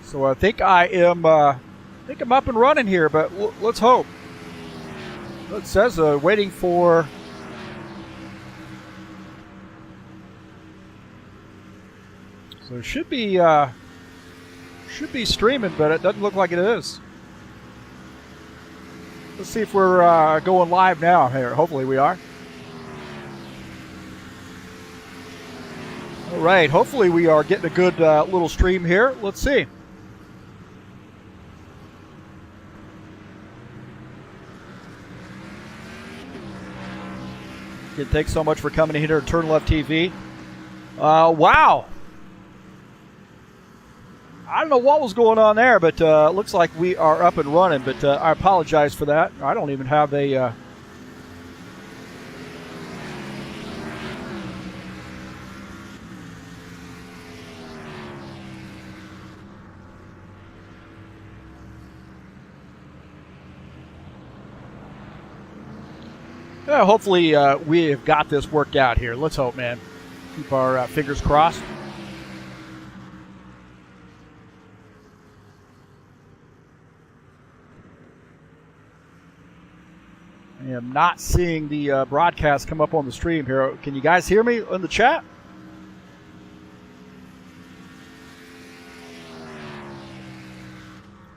So I think I'm up and running here, but let's hope. It says waiting for. So it should be streaming, but it doesn't look like it is. Let's see if we're going live now here. Hopefully we are. All right, hopefully we are getting a good little stream here. Let's see. Again, thanks so much for coming in here to TurnLeftTV. Wow. I don't know what was going on there, but looks like we are up and running. But I apologize for that. I don't even have a... Yeah, hopefully we have got this worked out here. Let's hope, man. Keep our fingers crossed. I am not seeing the broadcast come up on the stream here. Can you guys hear me in the chat?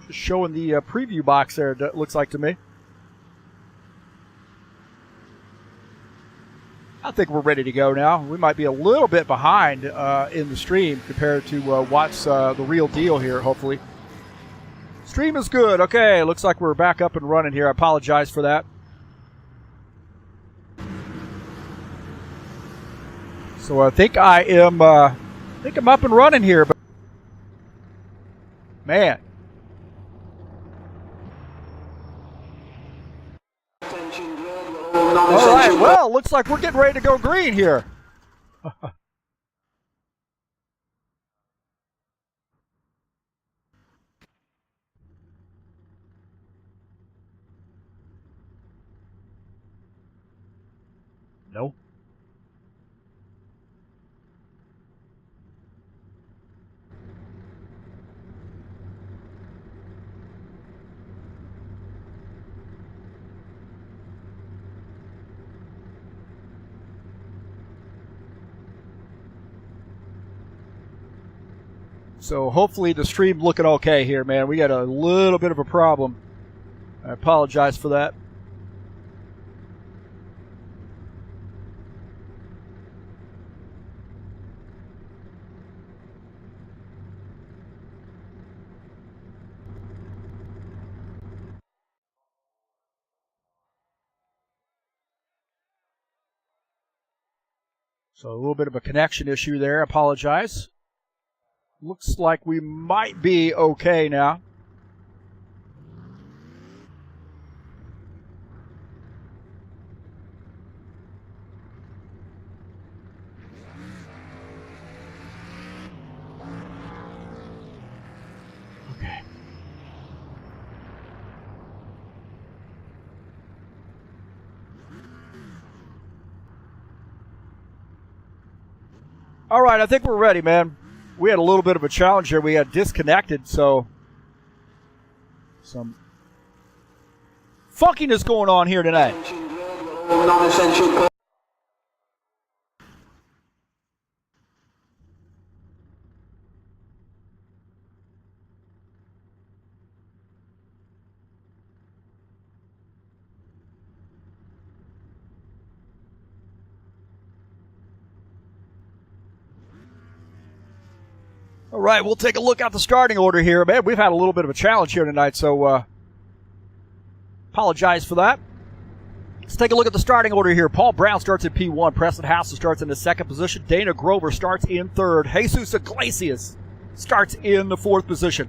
Just showing the preview box there, it looks like to me. I think we're ready to go now. We might be a little bit behind in the stream compared to what's the real deal here, hopefully. Stream is good. Okay, looks like we're back up and running here. I apologize for that. So I think I'm up and running here, but man. All right, well, looks like we're getting ready to go green here. No. So hopefully the stream looking okay here, man. We got a little bit of a problem. I apologize for that. So a little bit of a connection issue there. I apologize. Looks like we might be okay now. Okay. All right, I think we're ready, man. We had a little bit of a challenge here. We had disconnected, so some funkiness going on here tonight. All right, we'll take a look at the starting order here. Man, we've had a little bit of a challenge here tonight, so apologize for that. Let's take a look at the starting order here. Paul Brown starts at P1. Preston Hassel starts in the second position. Dana Grover starts in third. Jesus Iglesias starts in the fourth position.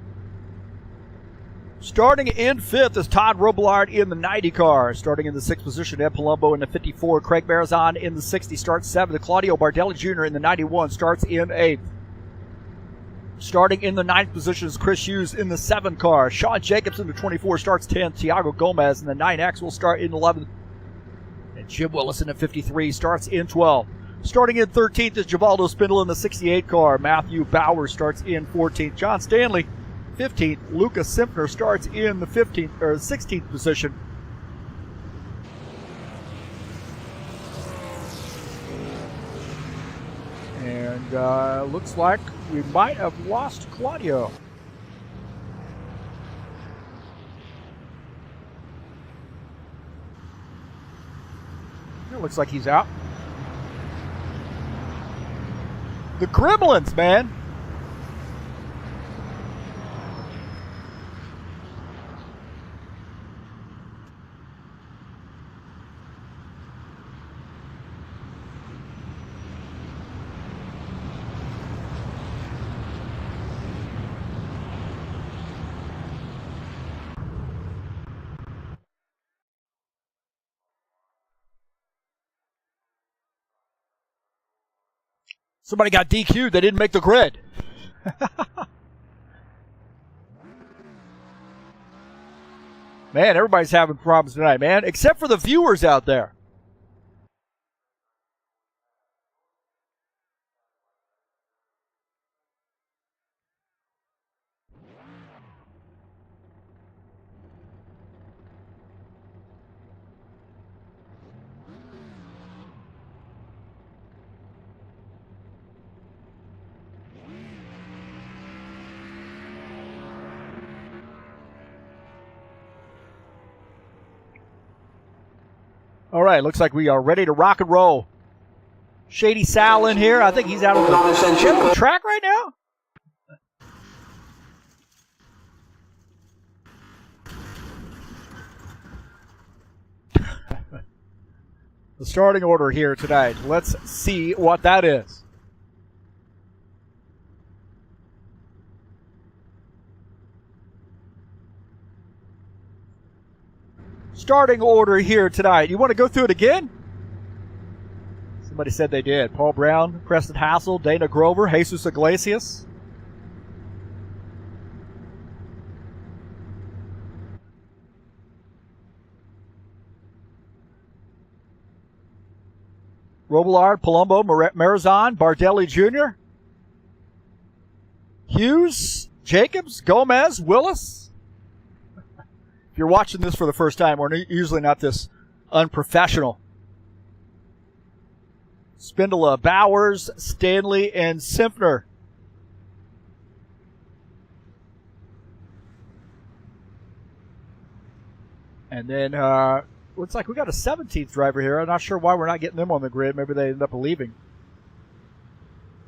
Starting in fifth is Todd Robillard in the 90 car. Starting in the sixth position, Ed Palumbo in the 54. Craig Barzon in the 60 starts seventh. Claudio Bardelli Jr. in the 91 starts in eighth. Starting in the ninth position is Chris Hughes in the 7 car. Sean Jacobs in the 24 starts 10th. Thiago Gomez in the 9X will start in 11th. And Jim Willis in the 53 starts in 12th. Starting in 13th is Givaldo Spindle in the 68 car. Matthew Bauer starts in 14th. John Stanley 15th. Lucas Simpner starts in the 15th or 16th position. And looks like we might have lost Claudio. It looks like he's out. The Gremlins, man. Somebody got DQ'd. They didn't make the grid. Man, everybody's having problems tonight, man, except for the viewers out there. All right, looks like we are ready to rock and roll. Shady Sal in here. I think he's out of the track right now. The starting order here tonight. Let's see what that is. Starting order here tonight. You want to go through it again? Somebody said they did. Paul Brown, Preston Hassel, Dana Grover, Jesus Iglesias. Robillard, Palumbo, Barzon, Bardelli Jr., Hughes, Jacobs, Gomez, Willis. If you're watching this for the first time, we're usually not this unprofessional. Spindola, Bowers, Stanley, and Simpner. And then looks like we got a 17th driver here. I'm not sure why we're not getting them on the grid. Maybe they end up leaving.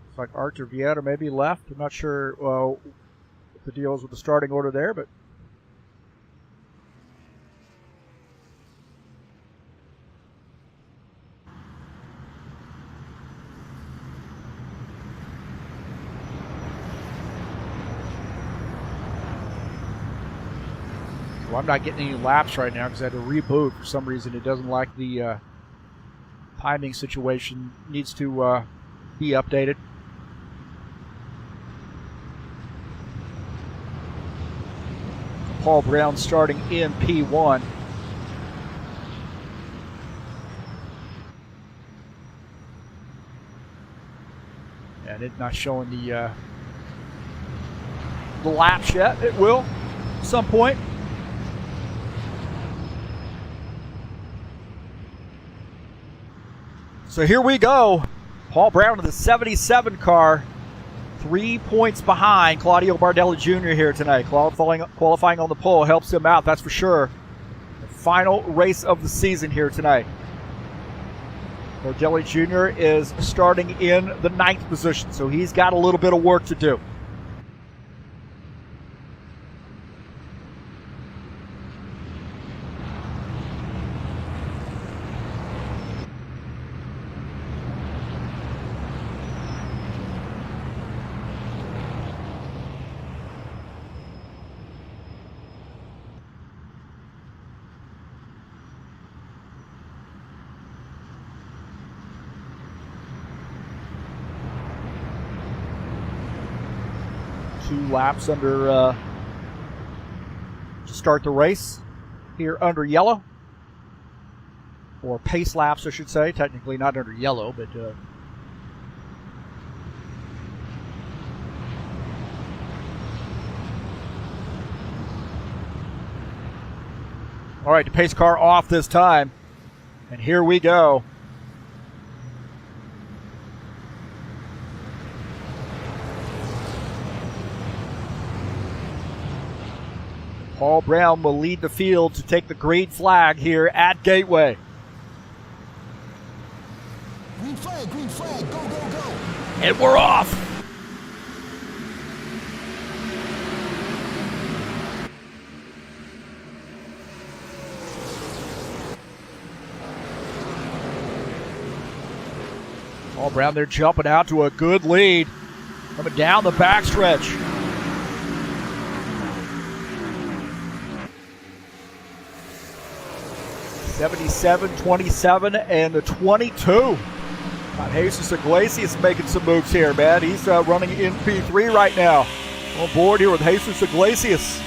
Looks like Arthur Vieira maybe left. I'm not sure what the deal is with the starting order there, but well, I'm not getting any laps right now because I had to reboot. For some reason, it doesn't like the timing situation. Needs to be updated. Paul Brown starting in P1. And it's not showing the laps yet. It will at some point. So here we go. Paul Brown in the 77 car, 3 points behind Claudio Bardelli Jr. here tonight. Qualifying on the pole helps him out, that's for sure. The final race of the season here tonight. Bardelli Jr. is starting in the 9th position, so he's got a little bit of work to do. Two laps under to start the race here under yellow, or pace laps I should say, technically not under yellow, but All right, the pace car off this time. And here we go. Paul Brown will lead the field to take the green flag here at Gateway. Green flag, go, go, go. And we're off. Paul Brown there jumping out to a good lead. Coming down the backstretch. $77-27 and the 22. Got Jesus Iglesias making some moves here, man. He's running in P3 right now. On board here with Jesus Iglesias.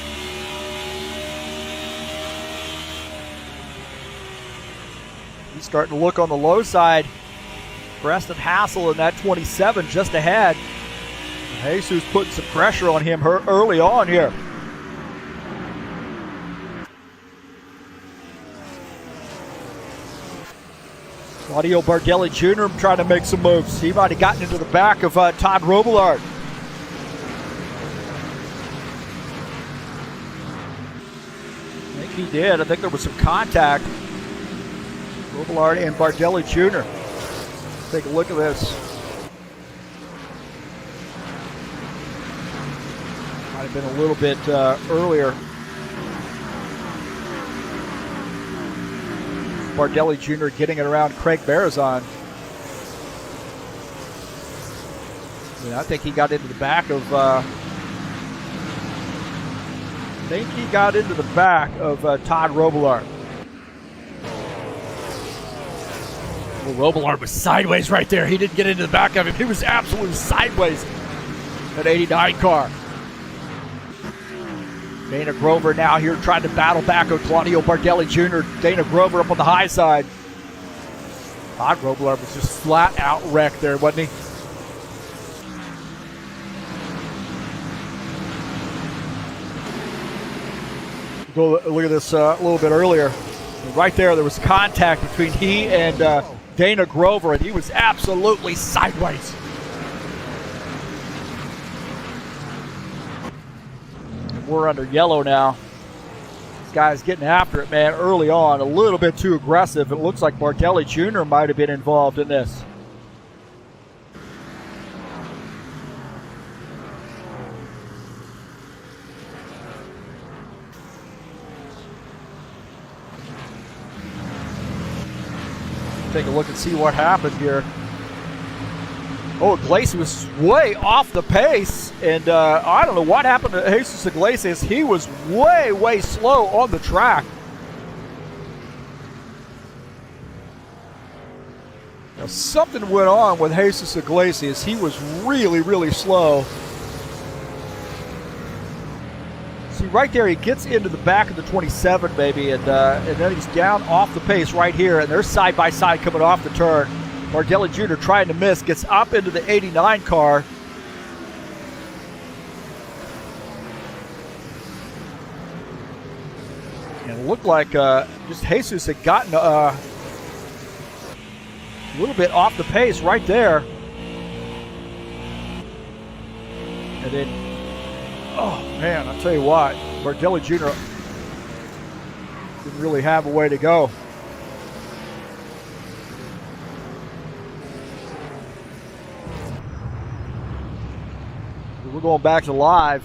He's starting to look on the low side. Preston Hassel in that 27 just ahead. Jesus putting some pressure on him early on here. Claudio Bardelli Jr. trying to make some moves. He might have gotten into the back of Todd Robillard. I think he did. I think there was some contact. Robillard and Bardelli Jr. Take a look at this. Might have been a little bit earlier. Bardelli Jr. getting it around Craig Barzon. Yeah, I think he got into the back of. Todd Robillard. Well, Robillard was sideways right there. He didn't get into the back of him. He was absolutely sideways. That 89 car. Dana Grover now here trying to battle back with Claudio Bardelli Jr. Dana Grover up on the high side. Todd Robillard was just flat out wrecked there, wasn't he? Go look at this a little bit earlier. Right there was contact between he and Dana Grover, and he was absolutely sideways. We're under yellow now. This guy's getting after it, man, early on. A little bit too aggressive. It looks like Bardelli Jr. might have been involved in this. Take a look and see what happened here. Oh, Iglesias was way off the pace, and I don't know what happened to Jesus Iglesias. He was way, way slow on the track. Now, something went on with Jesus Iglesias. He was really, really slow. See, right there, he gets into the back of the 27, baby, and then he's down off the pace right here, and they're side by side coming off the turn. Bardelli Jr. trying to miss, gets up into the 89 car. And it looked like just Jesus had gotten a little bit off the pace right there. And then, oh man, I'll tell you what, Bardelli Jr. didn't really have a way to go. We're going back to live.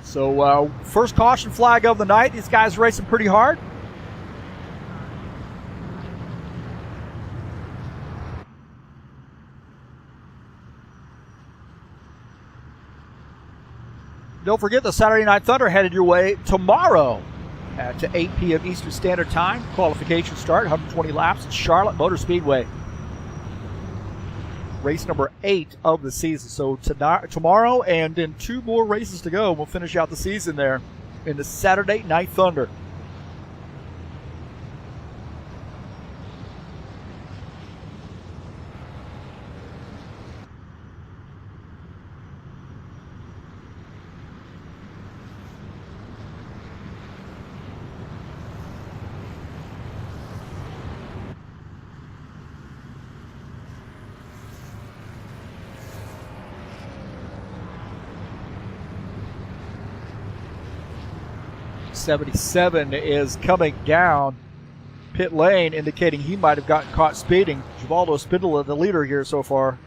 So first caution flag of the night. These guys racing pretty hard. Don't forget the Saturday Night Thunder headed your way tomorrow at 8 p.m. Eastern Standard Time. Qualification start, 120 laps at Charlotte Motor Speedway. Race number 8 of the season. So tomorrow and then 2 more races to go. We'll finish out the season there in the Saturday Night Thunder. .77 is coming down pit lane, indicating he might have gotten caught speeding. Givaldo Spindler, the leader here so far.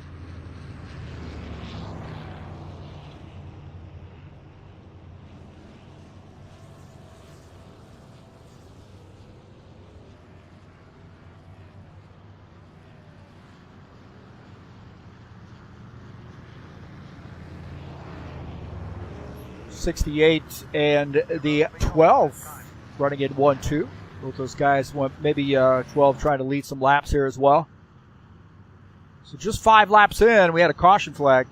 .68 and the 12 running in 1-2. Both those guys want maybe 12 trying to lead some laps here as well. So just 5 laps in, we had a caution flag.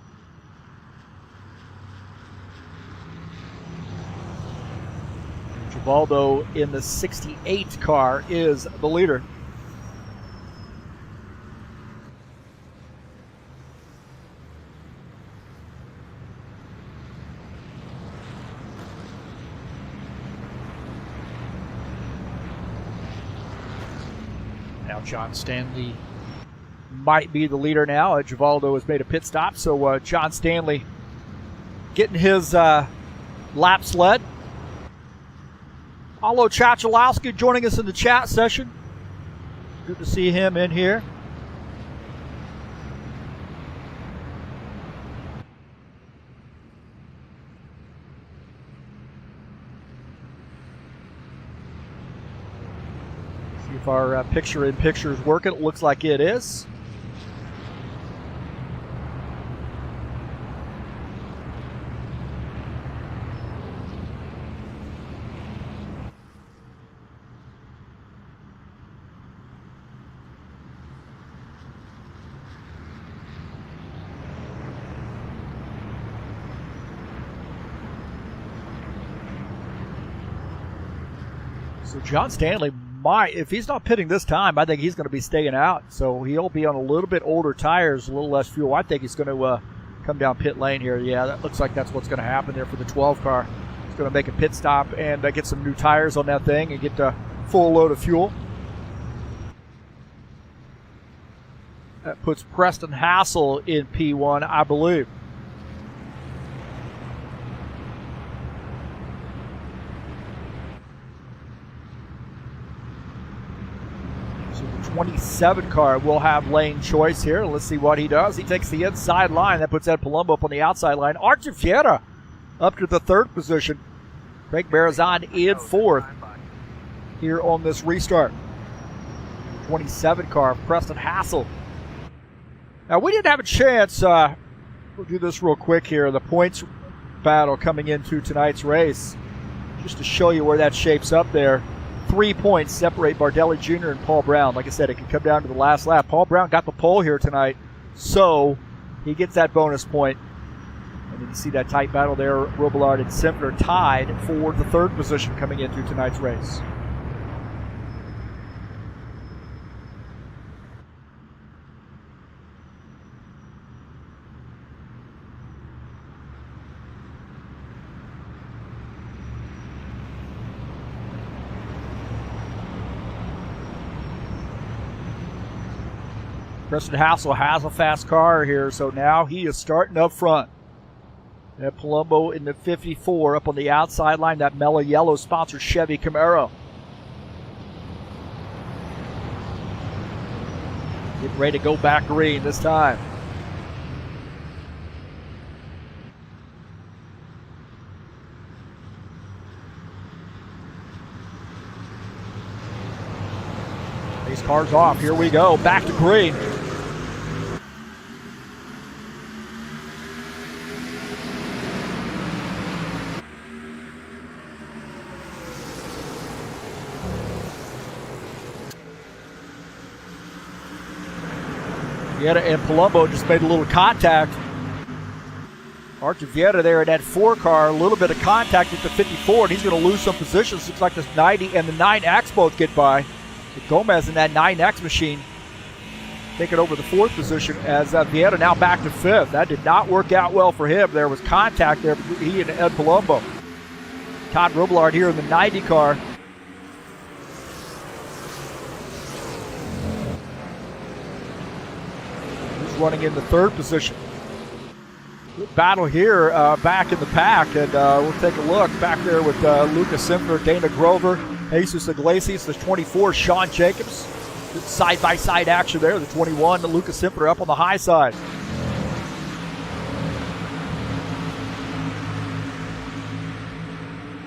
Givaldo in the 68 car is the leader. Now John Stanley might be the leader now. Givaldo has made a pit stop, so John Stanley getting his laps led. Alo Chachalowski joining us in the chat session. Good to see him in here. See if our picture-in-picture is working. It looks like it is. So John Stanley might, if he's not pitting this time, I think he's going to be staying out. So he'll be on a little bit older tires, a little less fuel. I think he's going to come down pit lane here. Yeah, that looks like that's what's going to happen there for the 12 car. He's going to make a pit stop and get some new tires on that thing and get a full load of fuel. That puts Preston Hassel in P1, I believe. So the 27 car will have lane choice here. Let's see what he does. He takes the inside line. That puts Ed Palumbo up on the outside line. Archie Fiera up to the 3rd position. Craig Barzon in 4th here on this restart. 27 car, Preston Hassel. Now, we didn't have a chance. We'll do this real quick here. The points battle coming into tonight's race. Just to show you where that shapes up there. 3 points separate Bardelli Jr. and Paul Brown. Like I said, it can come down to the last lap. Paul Brown got the pole here tonight, so he gets that bonus point. And then you see that tight battle there. Robillard and Simpler tied for the 3rd position coming into tonight's race. Preston Hassel has a fast car here, so now he is starting up front. Ed Palumbo in the 54 up on the outside line, that mellow yellow sponsored Chevy Camaro. Getting ready to go back green this time. These cars off. Here we go. Back to green. Vieta and Palumbo just made a little contact. Archie Vieta there in that 4 car, a little bit of contact with the 54, and he's going to lose some positions. Looks like this 90 and the 9X both get by. So Gomez in that 9X machine taking over the 4th position as Vieta now back to 5th. That did not work out well for him. There was contact there between he and Ed Palumbo. Todd Robillard here in the 90 car. He's running in the 3rd position. Good battle here back in the pack, and we'll take a look back there with Lucas Simpler, Dana Grover, Jesus Iglesias, the 24, Sean Jacobs. Good side-by-side action there. The 21, Lucas Simpler up on the high side.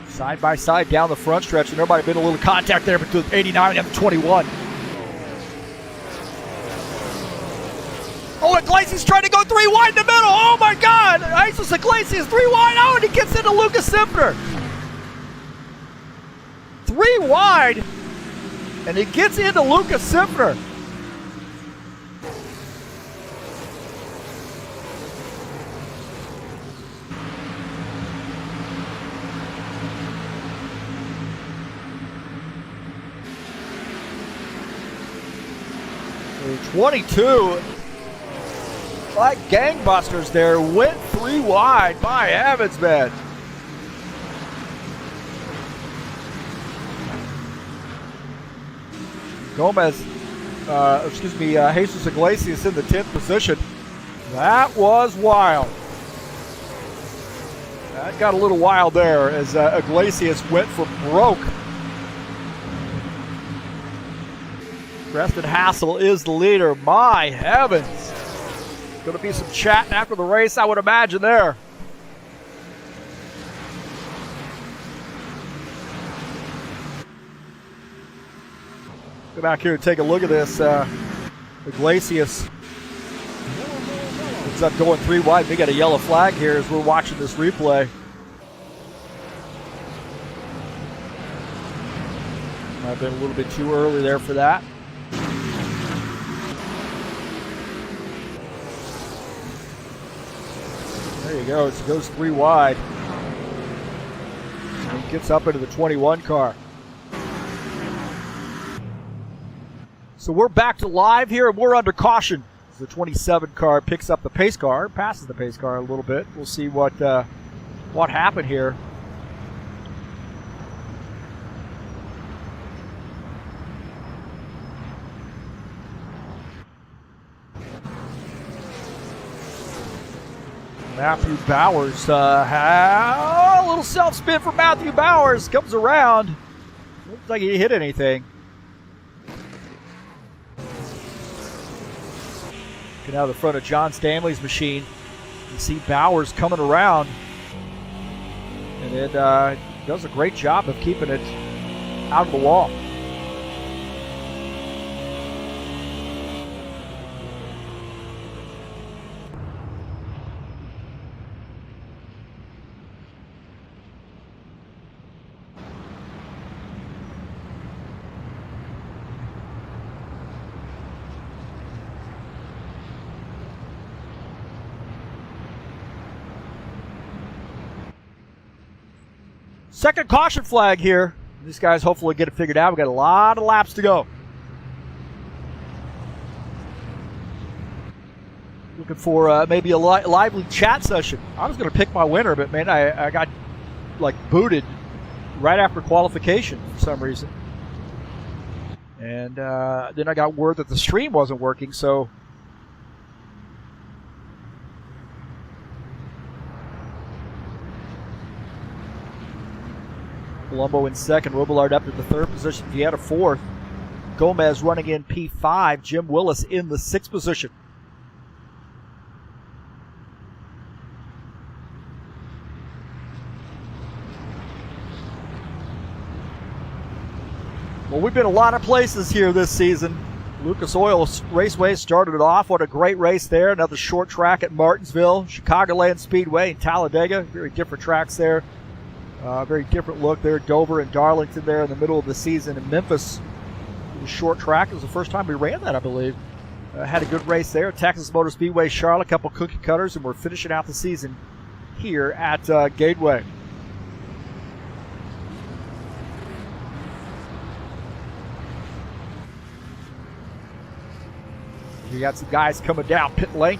Side-by-side down the front stretch, and there might have been a little contact there between the 89 and the 21. Oh, Iglesias trying to go 3 wide in the middle. Oh, my God. Jesus Iglesias 3 wide. Oh, and he gets into Lucas Simpler. 3 wide, and he gets into Lucas Simpler. The 22, like gangbusters there, went 3 wide. My heavens, man. Gomez, Jesus Iglesias in the 10th position. That was wild. That got a little wild there as Iglesias went for broke. Preston Hassel is the leader. My heavens. Going to be some chatting after the race, I would imagine there. Go back here and take a look at this. Iglesias ends up going 3 wide. We got a yellow flag here as we're watching this replay. Might have been a little bit too early there for that. There you go. It goes 3 wide. And he gets up into the 21 car. So we're back to live here, and we're under caution. The 27 car picks up the pace car, passes the pace car a little bit. We'll see what happened here. Matthew Bowers, a little self-spin for Matthew Bowers. Comes around. Looks like he hit anything. Looking out the front of John Stanley's machine. You see Bowers coming around. And it does a great job of keeping it out of the wall. Second caution flag here. These guys hopefully get it figured out. We've got a lot of laps to go. Looking for maybe a lively chat session. I was going to pick my winner, but man, I got like booted right after qualification for some reason. And then I got word that the stream wasn't working, so Palumbo in second, Robillard up to the 3rd position, Vieta 4th. Gomez running in P5, Jim Willis in the 6th position. Well, we've been a lot of places here this season. Lucas Oil Raceway started it off. What a great race there. Another short track at Martinsville. Chicagoland Speedway in Talladega. Very different tracks there. Very different look there. Dover and Darlington there in the middle of the season. In Memphis, it was short track. It was the first time we ran that, I believe. Had a good race there. Texas Motor Speedway, Charlotte, a couple cookie cutters, and we're finishing out the season here at Gateway. You got some guys coming down pit lane.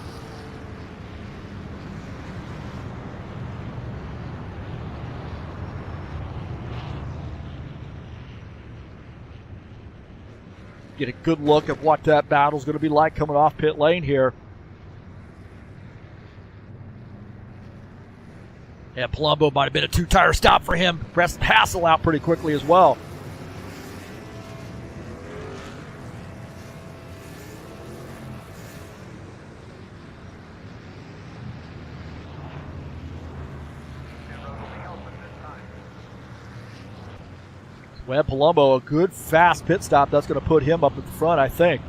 Get a good look at what that battle's going to be like coming off pit lane here. Yeah, Palumbo might have been a two-tire stop for him. Pressed Hassel out pretty quickly as well. Well, Palumbo, a good fast pit stop. That's going to put him up at the front, I think.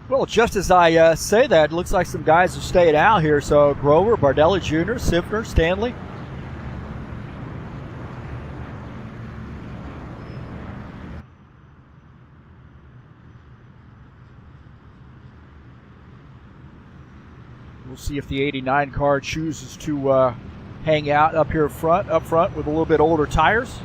Well, just as I say that, it looks like some guys have stayed out here. So Grover, Bardelli Jr., Sifner, Stanley. We'll see if the 89 car chooses to hang out up front with a little bit older tires.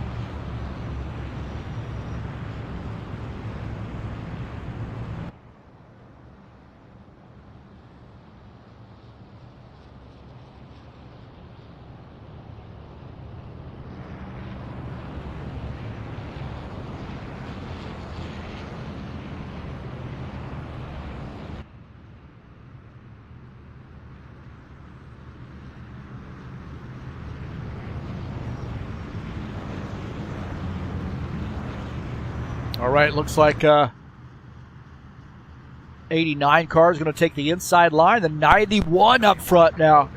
All right, looks like 89 car is going to take the inside line. The 91 up front now.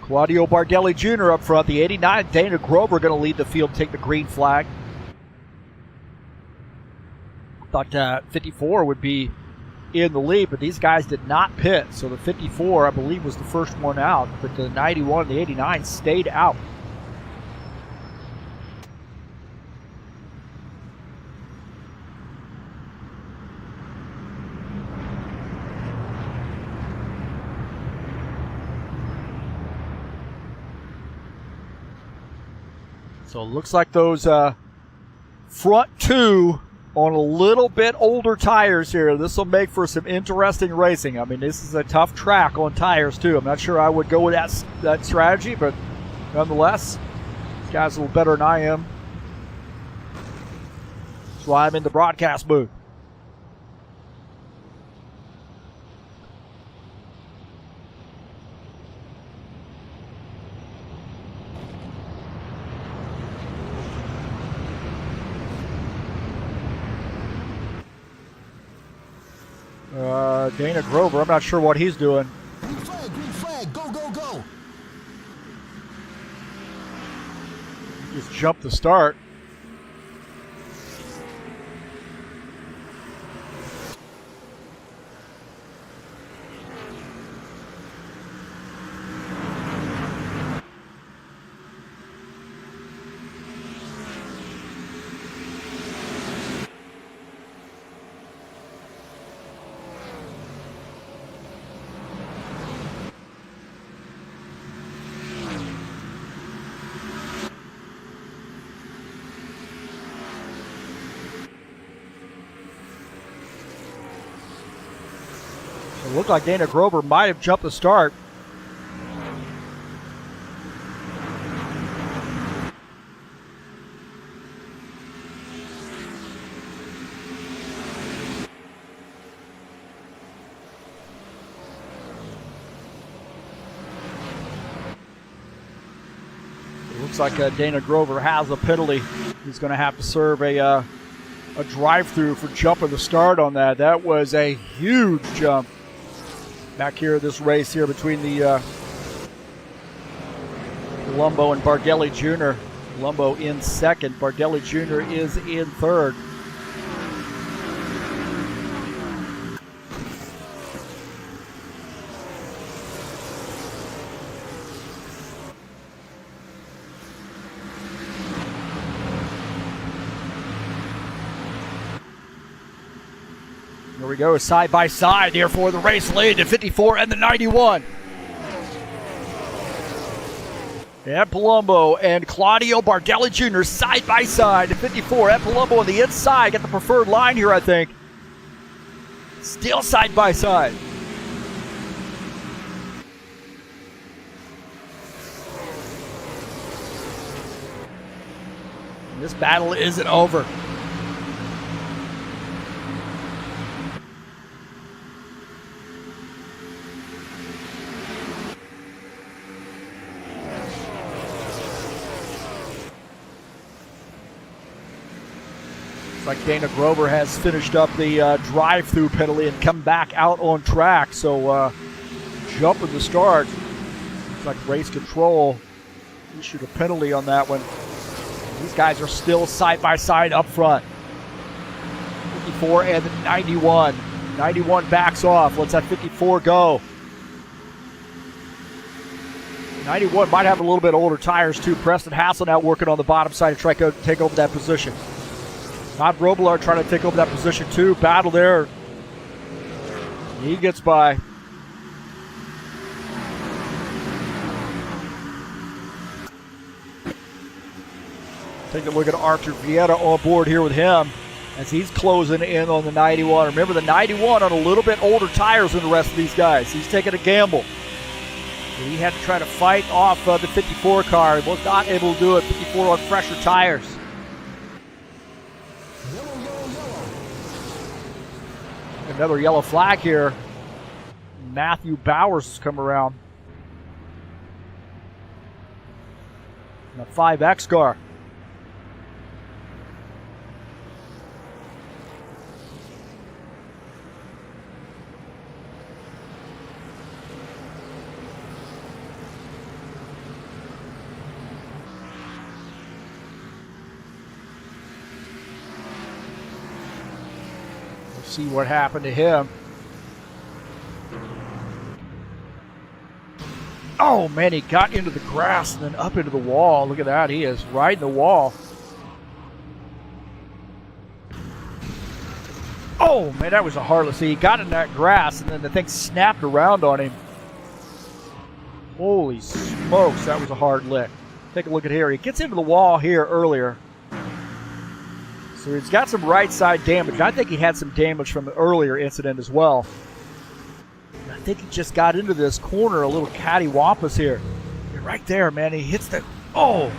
Claudio Bardelli Jr. up front. The 89, Dana Grover going to lead the field, take the green flag. Thought 54 would be in the lead, but these guys did not pit. So the 54, I believe, was the first one out, but the 91 and the 89 stayed out. So it looks like those front two on a little bit older tires here. This will make for some interesting racing. I mean, this is a tough track on tires too. I'm not sure I would go with that strategy, but nonetheless, this guy's a little better than I am. That's why I'm in the broadcast booth. Dana Grover, I'm not sure what he's doing. Green flag, go, go, go. Just jumped the start. Looked like Dana Grover might have jumped the start. Looks like Dana Grover has a penalty. He's going to have to serve a drive-through for jumping the start on that. That was a huge jump back here in this race here between the Colombo and Bardelli Jr. Colombo in second. Bardelli Jr. is in third. Here we go, side by side here for the race lead, the 54 and the 91. And Palumbo and Claudio Bardelli Jr. side by side, the 54. And Palumbo on the inside, got the preferred line here, I think. Still side by side. And this battle isn't over. Like Dana Grover has finished up the drive-through penalty and come back out on track. So jumping the start. Looks like race control issued a penalty on that one. These guys are still side by side up front. 54 and 91. 91 backs off. Let's have 54 go. 91 might have a little bit older tires too. Preston Hassel now working on the bottom side to try to take over that position. Todd Robillard trying to take over that position too. Battle there. He gets by. Take a look at Arthur Vieta on board here with him as he's closing in on the 91. Remember, the 91 on a little bit older tires than the rest of these guys. He's taking a gamble. He had to try to fight off the 54 car. He was not able to do it. 54 on fresher tires. Another yellow flag here. Matthew Bowers has come around. And a 5X car. See what happened to him. Oh man, he got into the grass and then up into the wall. Look at that, he is riding the wall. Oh man, that was a hard. See, he got in that grass and then the thing snapped around on him. Holy smokes, that was a hard lick. Take a look at here. He gets into the wall here earlier. So he's got some right side damage. I think he had some damage from the earlier incident as well. I think he just got into this corner a little cattywampus here. Right there, man. He hits the, oh,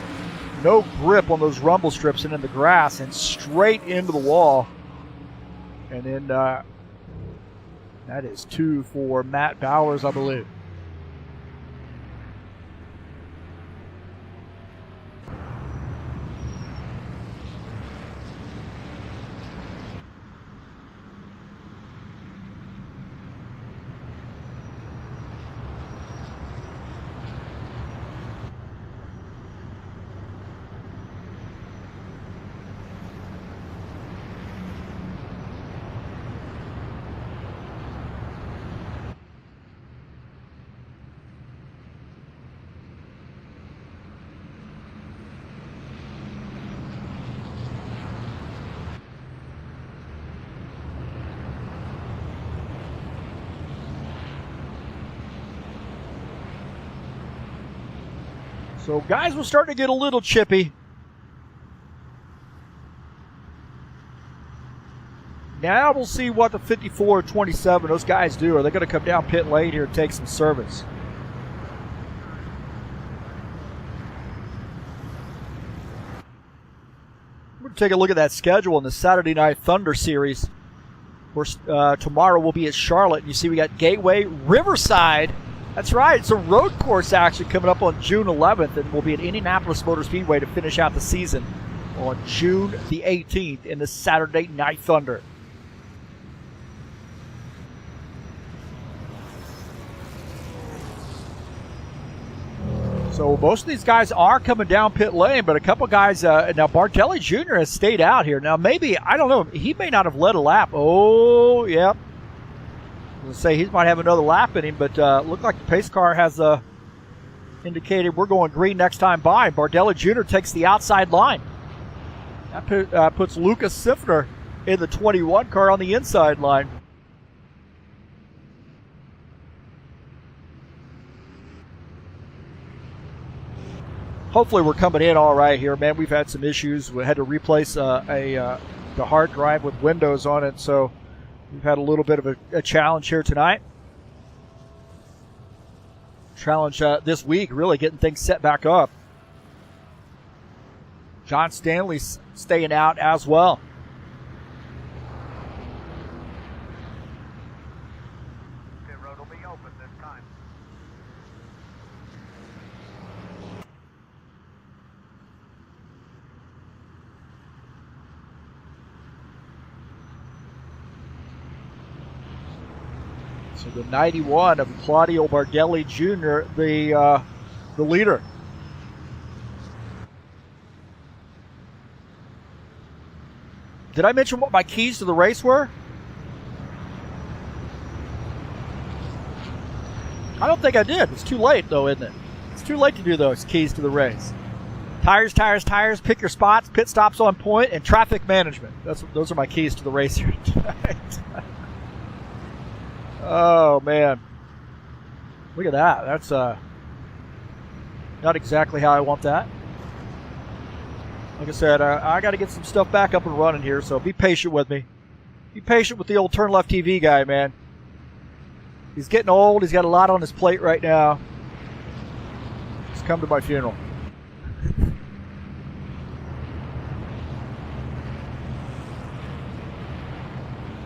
no grip on those rumble strips and in the grass and straight into the wall. And then that is 2 for Matt Bowers, I believe. So guys were starting to get a little chippy. Now we'll see what the 54 27, those guys do. Are they going to come down pit lane here and take some service? We're going to take a look at that schedule in the Saturday Night Thunder Series. Of course, tomorrow we'll be at Charlotte. You see we got Gateway, Riverside. That's right, it's a road course action coming up on June 11th, and we'll be at Indianapolis Motor Speedway to finish out the season on June the 18th in the Saturday Night Thunder. So most of these guys are coming down pit lane, but a couple guys, now Bardelli Jr. has stayed out here. Now maybe, I don't know, he may not have led a lap. Oh, yep. I was going to say he might have another lap in him, but looked like the pace car has indicated we're going green next time by. Bardelli Jr. takes the outside line. That puts Lucas Sifner in the 21 car on the inside line. Hopefully we're coming in all right here, man. We've had some issues. We had to replace the hard drive with Windows on it, so we've had a little bit of a challenge here tonight. Challenge this week, really getting things set back up. John Stanley's staying out as well. Pit road will be open this time. So the 91 of Claudio Bardelli Jr., the leader. Did I mention what my keys to the race were? I don't think I did. It's too late, though, isn't it? It's too late to do those keys to the race. Tires, tires, tires, pick your spots, pit stops on point, and traffic management. Those are my keys to the race here tonight. Oh, man. Look at that. That's not exactly how I want that. Like I said, I got to get some stuff back up and running here, so be patient with me. Be patient with the old TurnLeftTV guy, man. He's getting old. He's got a lot on his plate right now. Just come to my funeral.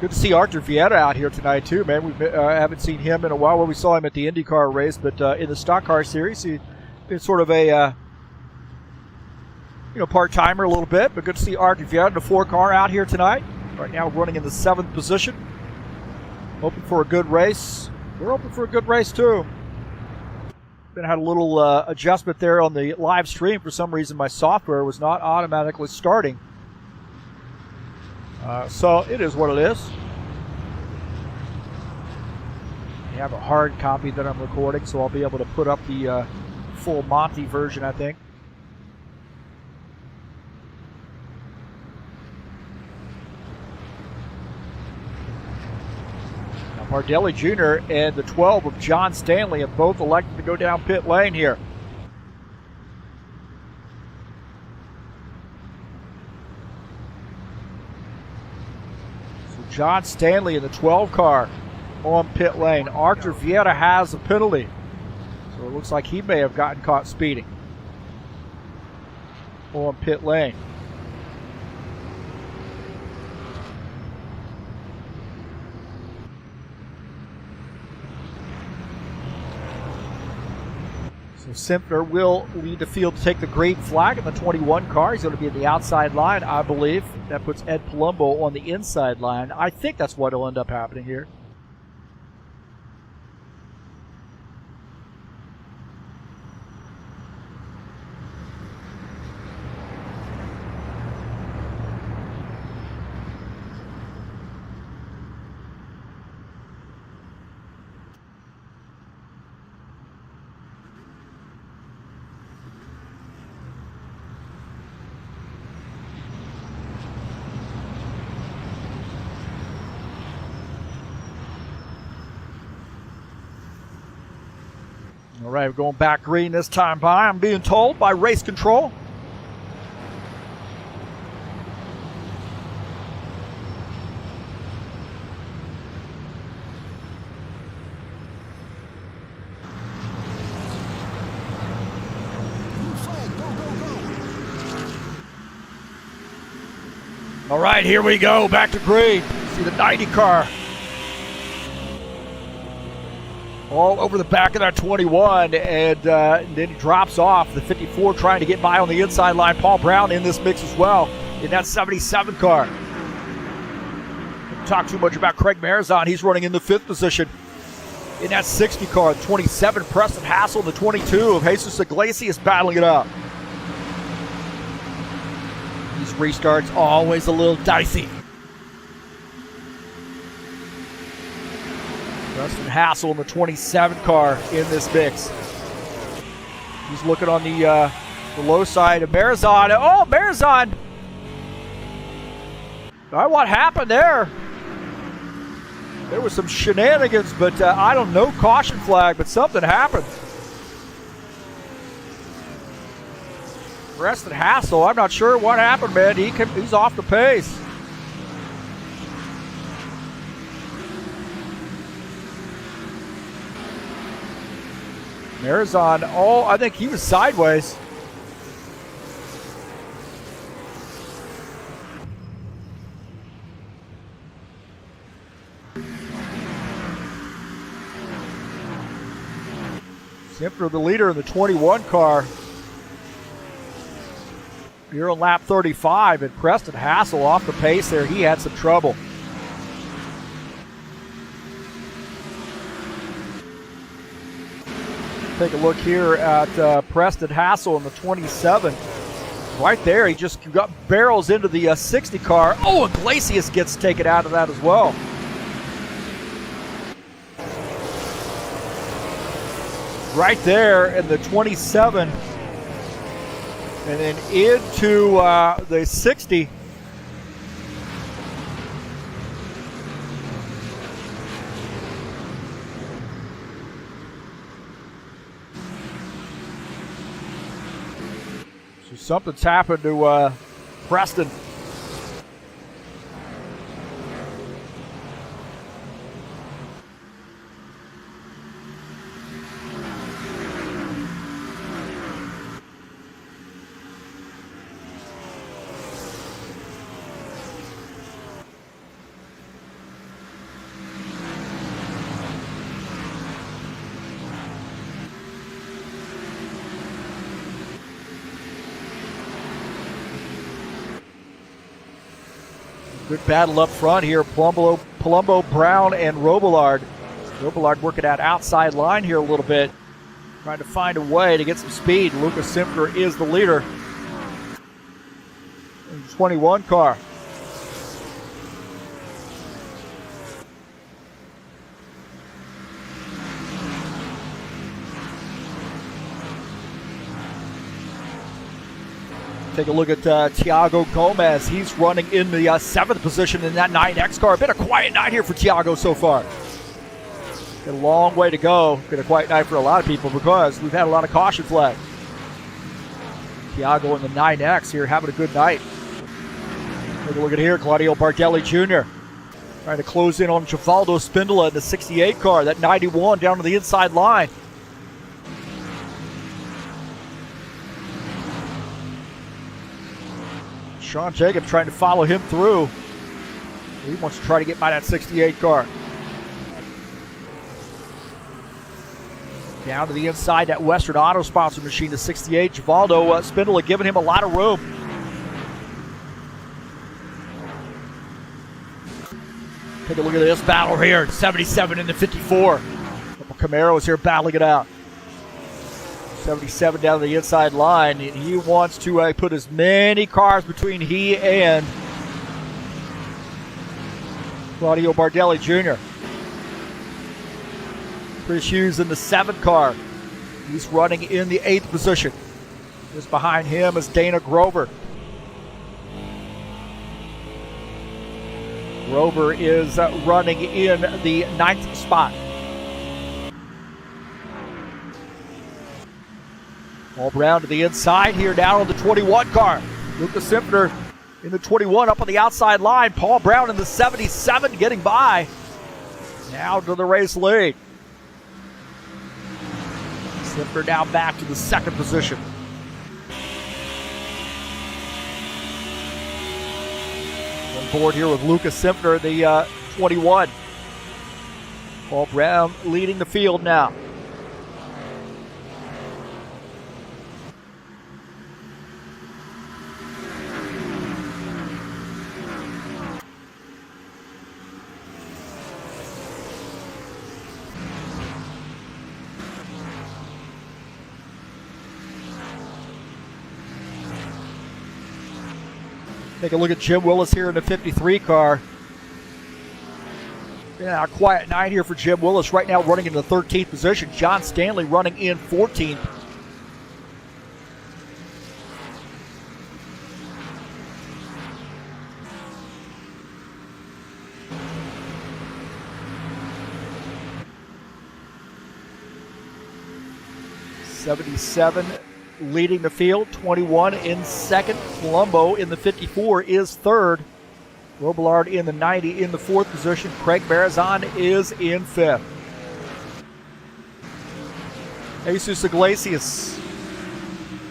Good to see Arthur Vieta out here tonight, too, man. We haven't seen him in a while. Well, we saw him at the IndyCar race, but in the Stock Car Series, he's been sort of a part-timer a little bit, but good to see Arthur Vieta in the 4-car out here tonight. Right now running in the 7th position. Hoping for a good race. We're hoping for a good race, too. Then had a little adjustment there on the live stream. For some reason, my software was not automatically starting. So it is what it is. I have a hard copy that I'm recording, so I'll be able to put up the full Monty version, I think. Now Bardelli Jr. and the 12 of John Stanley have both elected to go down pit lane here. John Stanley in the 12 car on pit lane. Arthur Vieta has a penalty. So it looks like he may have gotten caught speeding on pit lane. So Simpner will lead the field to take the green flag in the 21 car. He's going to be at the outside line, I believe. That puts Ed Palumbo on the inside line. I think that's what will end up happening here. All right, we're going back green this time by, I'm being told, by race control. All right, here we go. Back to green. See the 90 car. All over the back of that 21, and then he drops off. The 54 trying to get by on the inside line. Paul Brown in this mix as well in that 77 car. Don't talk too much about Craig Barzon. He's running in the 5th position in that 60 car. 27, Preston Hassel. The 22 of Jesus Iglesias battling it out. These restarts always a little dicey. Preston Hassel in the 27 car in this mix. He's looking on the low side of Barzon. Oh, Barzon! What happened there? There was some shenanigans, but I don't know, caution flag, but something happened. Preston Hassel, I'm not sure what happened, man. He's off the pace. Barzon, I think he was sideways. Simpler the leader in the 21 car. Here on lap 35, and Preston Hassel off the pace there. He had some trouble. Take a look here at Preston Hassel in the 27. Right there, he just got barrels into the 60 car. Oh, Iglesias gets taken out of that as well. Right there in the 27. And then into the 60. So something's happened to Preston. Good battle up front here. Palumbo, Brown, and Robillard. Robillard working out outside line here a little bit. Trying to find a way to get some speed. Lucas Simpler is the leader. In the 21 car. Take a look at Thiago Gomez. He's running in the 7th position in that 9X car. Been a quiet night here for Thiago so far. Got a long way to go. Been a quiet night for a lot of people because we've had a lot of caution flags. Thiago in the 9X here having a good night. Take a look at here, Claudio Bardelli Jr. Trying to close in on Givaldo Spindola in the 68 car. That 91 down to the inside line. Sean Jacob trying to follow him through. He wants to try to get by that 68 car. Down to the inside, that Western Auto sponsor machine, the 68. Givaldo Spindola giving him a lot of room. Take a look at this battle here. 77 into 54. Couple Camaros here battling it out. 77 down the inside line, and he wants to put as many cars between he and Claudio Bardelli Jr. Chris Hughes in the 7 car. He's running in the 8th position. Just behind him is Dana Grover. Grover is running in the 9th spot. All Brown to the inside here, down on the 21 car. Lucas Simpler in the 21 up on the outside line. Paul Brown in the 77 getting by. Now to the race lead. Simpler now back to the 2nd position. board here with Lucas Simpner, the 21. Paul Brown leading the field now. Take a look at Jim Willis here in the 53 car. Yeah, a quiet night here for Jim Willis. Right now running in the 13th position. John Stanley running in 14th. '77 leading the field, 21 in second. Palumbo in the 54 is third. Robillard in the 90 in the fourth position. Craig Barzon is in fifth. Jesus Iglesias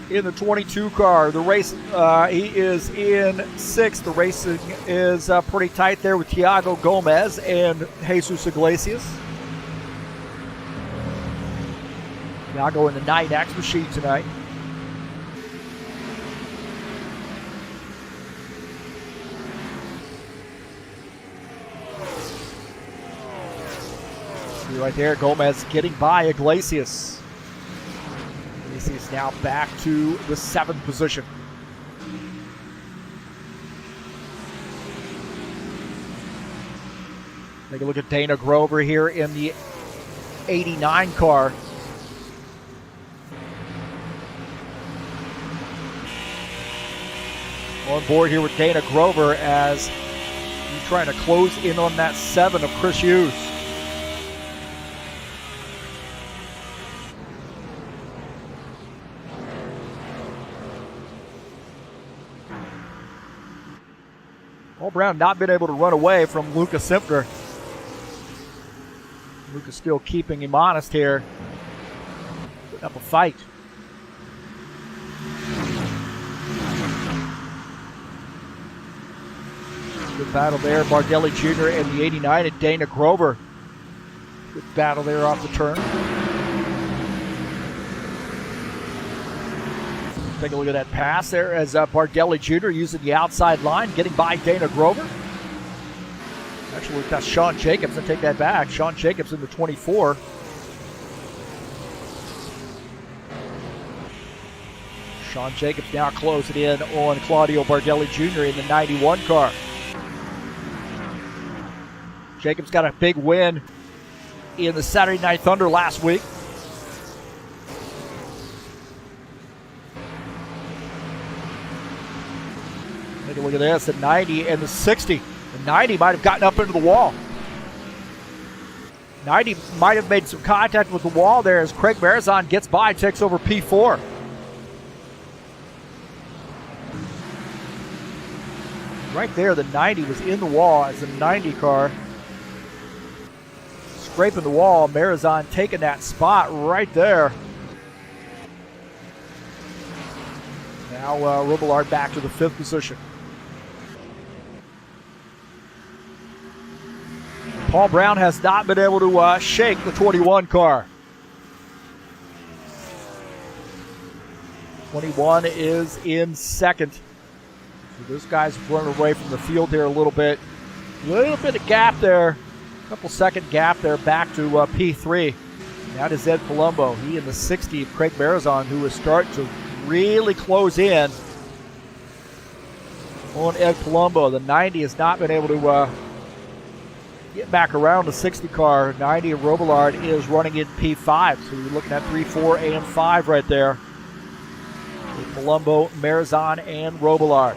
in the 22 car. The race, he is in sixth. The racing is pretty tight there with Thiago Gomez and Jesus Iglesias. Thiago in the 9X machine tonight. Right there, Gomez getting by Iglesias. Iglesias now back to the 7th position. Take a look at Dana Grover here in the 89 car. On board here with Dana Grover as he's trying to close in on that 7 of Chris Hughes. Paul Brown not been able to run away from Lucas Simpner. Lucas still keeping him honest here. Putting up a fight. Good battle there. Bardelli Jr. and the 89 and Dana Grover. Good battle there off the turn. Take a look at that pass there as Bardelli Jr. using the outside line, getting by Dana Grover. Actually, that's Sean Jacobs. I take that back. Sean Jacobs in the 24. Sean Jacobs now closing in on Claudio Bardelli Jr. in the 91 car. Jacobs got a big win in the Saturday Night Thunder last week. Take a look at this, the 90 and the 60. The 90 might have gotten up into the wall. 90 might have made some contact with the wall there as Craig Barzon gets by, takes over P4. Right there, the 90 was in the wall as the 90 car. Scraping the wall, Barzon taking that spot right there. Now Robillard back to the 5th position. Paul Brown has not been able to shake the 21 car. 21 is in second. So this guy's running away from the field here a little bit. A little bit of gap there. Couple second gap there back to P3. Now to Zed Palumbo. He in the 60 of Craig Barzon, who is starting to really close in on Ed Palumbo. The 90 has not been able to get back around the 60 car. 90 of Robillard is running in P5. So you're looking at 3, 4, and 5 right there. With Palumbo, Barzon, and Robillard.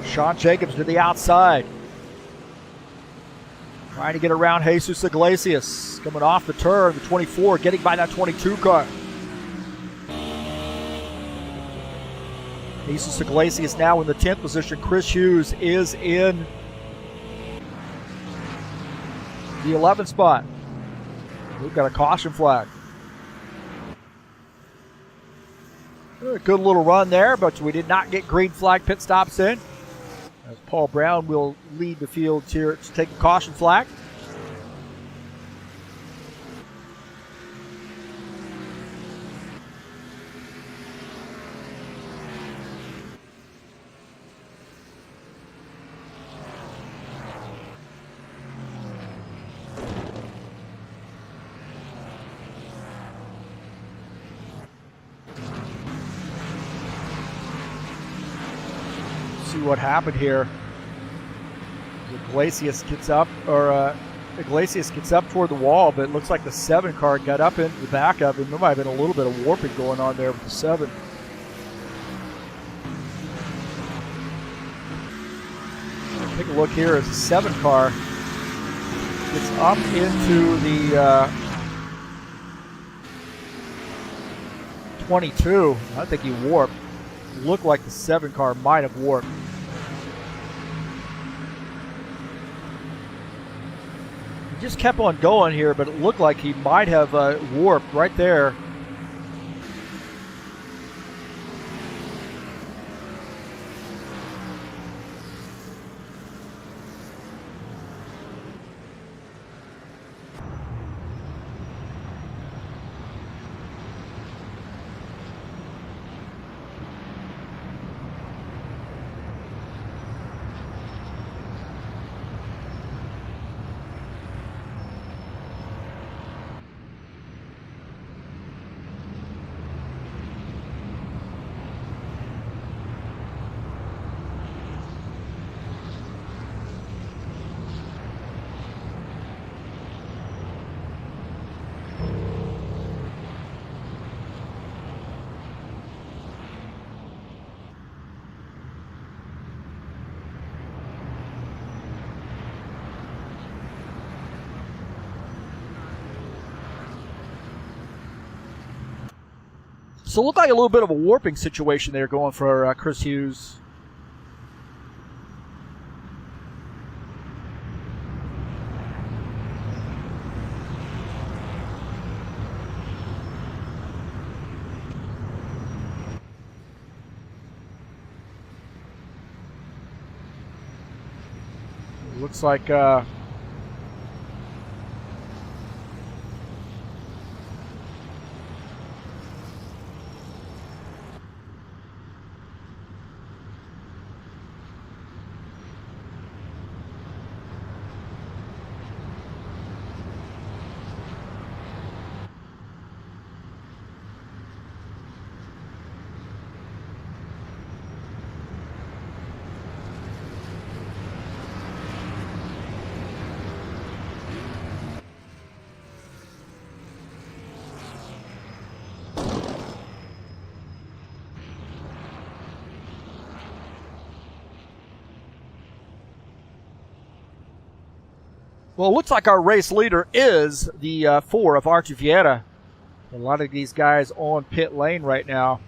Sean Jacobs to the outside. Trying to get around Jesus Iglesias. Coming off the turn, the 24, getting by that 22 car. Jesus Iglesias now in the 10th position. Chris Hughes is in the 11th spot. We've got a caution flag. A good little run there, but we did not get green flag pit stops in. As Paul Brown will lead the field here to take a caution flag. See what happened here. Iglesias gets up, Iglesias gets up toward the wall, but it looks like the 7 car got up into the back of him. There might have been a little bit of warping going on there with the 7. Take a look here as the 7 car gets up into the 22. I think he warped. It looked like the 7 car might have warped. Just kept on going here, but it looked like he might have warped right there. So it looked like a little bit of a warping situation there going for Chris Hughes. It looks like well, it looks like our race leader is the 4 of Archie Vieira. A lot of these guys on pit lane right now.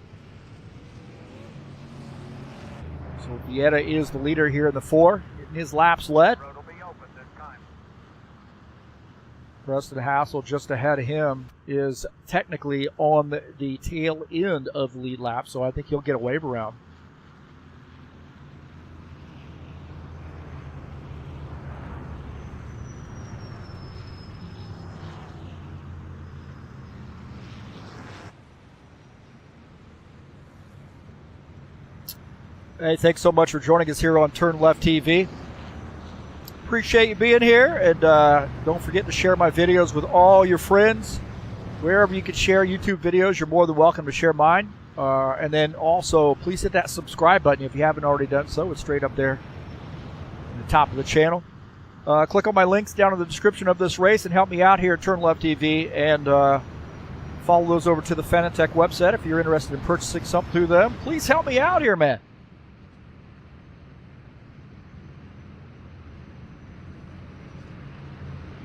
So Vieira is the leader here in the 4, getting his laps led. Road will be open this time. Preston Hassel just ahead of him is technically on the tail end of the lead lap, so I think he'll get a wave around. Hey, thanks so much for joining us here on TurnLeftTV. Appreciate you being here, and don't forget to share my videos with all your friends. Wherever you can share YouTube videos, you're more than welcome to share mine. And then also, please hit that subscribe button if you haven't already done so. It's straight up there at the top of the channel. Click on my links down in the description of this race and help me out here at TurnLeftTV, and follow those over to the Fanatec website if you're interested in purchasing something through them. Please help me out here, man.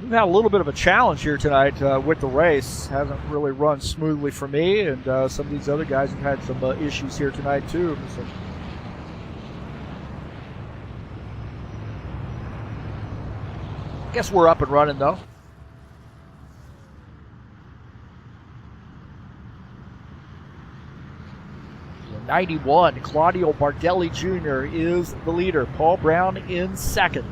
We've had a little bit of a challenge here tonight with the race. Hasn't really run smoothly for me, and some of these other guys have had some issues here tonight too. So. I guess we're up and running though. 91, Claudio Bardelli Jr. is the leader. Paul Brown in second.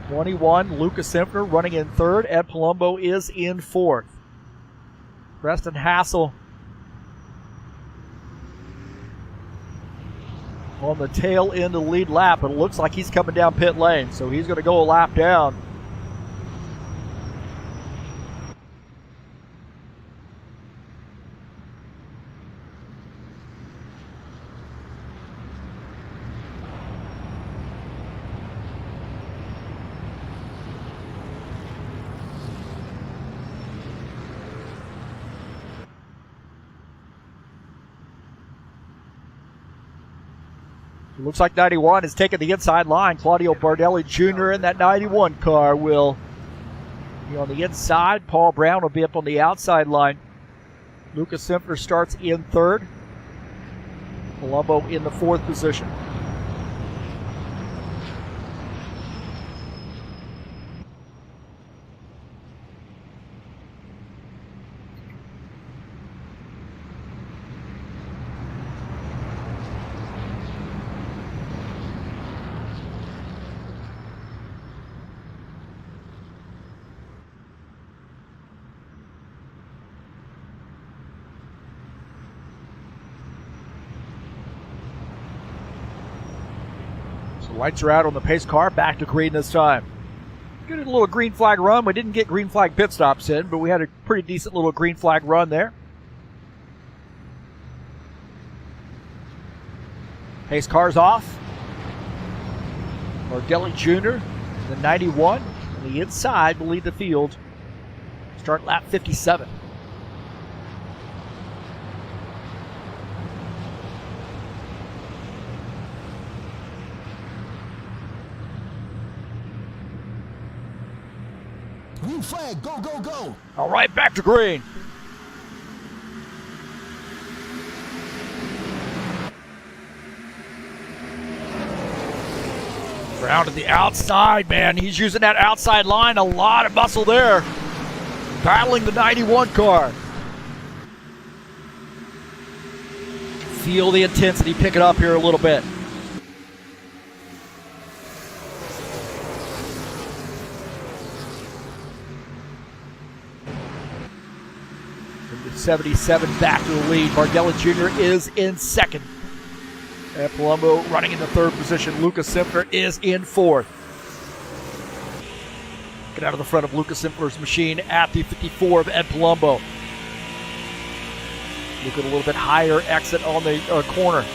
21, Lucas Simpner running in third. Ed Palumbo is in fourth. Preston Hassel on the tail end of the lead lap, but it looks like he's coming down pit lane, so he's going to go a lap down. It looks like 91 is taking the inside line. Claudio Bardelli Jr. in that 91 car will be on the inside. Paul Brown will be up on the outside line. Lucas Simpner starts in third. Palumbo in the fourth position. Lights are out on the pace car, back to green this time. Good little green flag run. We didn't get green flag pit stops in, but we had a pretty decent little green flag run there. Pace car's off. Bardelli Jr., the 91, on the inside will lead the field. Start lap 57. Green flag, go, go, go. All right, back to green. Brown to the outside, man. He's using that outside line. A lot of muscle there. Battling the 91 car. Feel the intensity pick it up here a little bit. 77 back to the lead. Bardelli Jr. is in second. And Palumbo running in the third position. Lucas Simpner is in fourth. Get out of the front of Lucas Simpner's machine at the 54 of Ed Palumbo. Look at a little bit higher exit on the corner.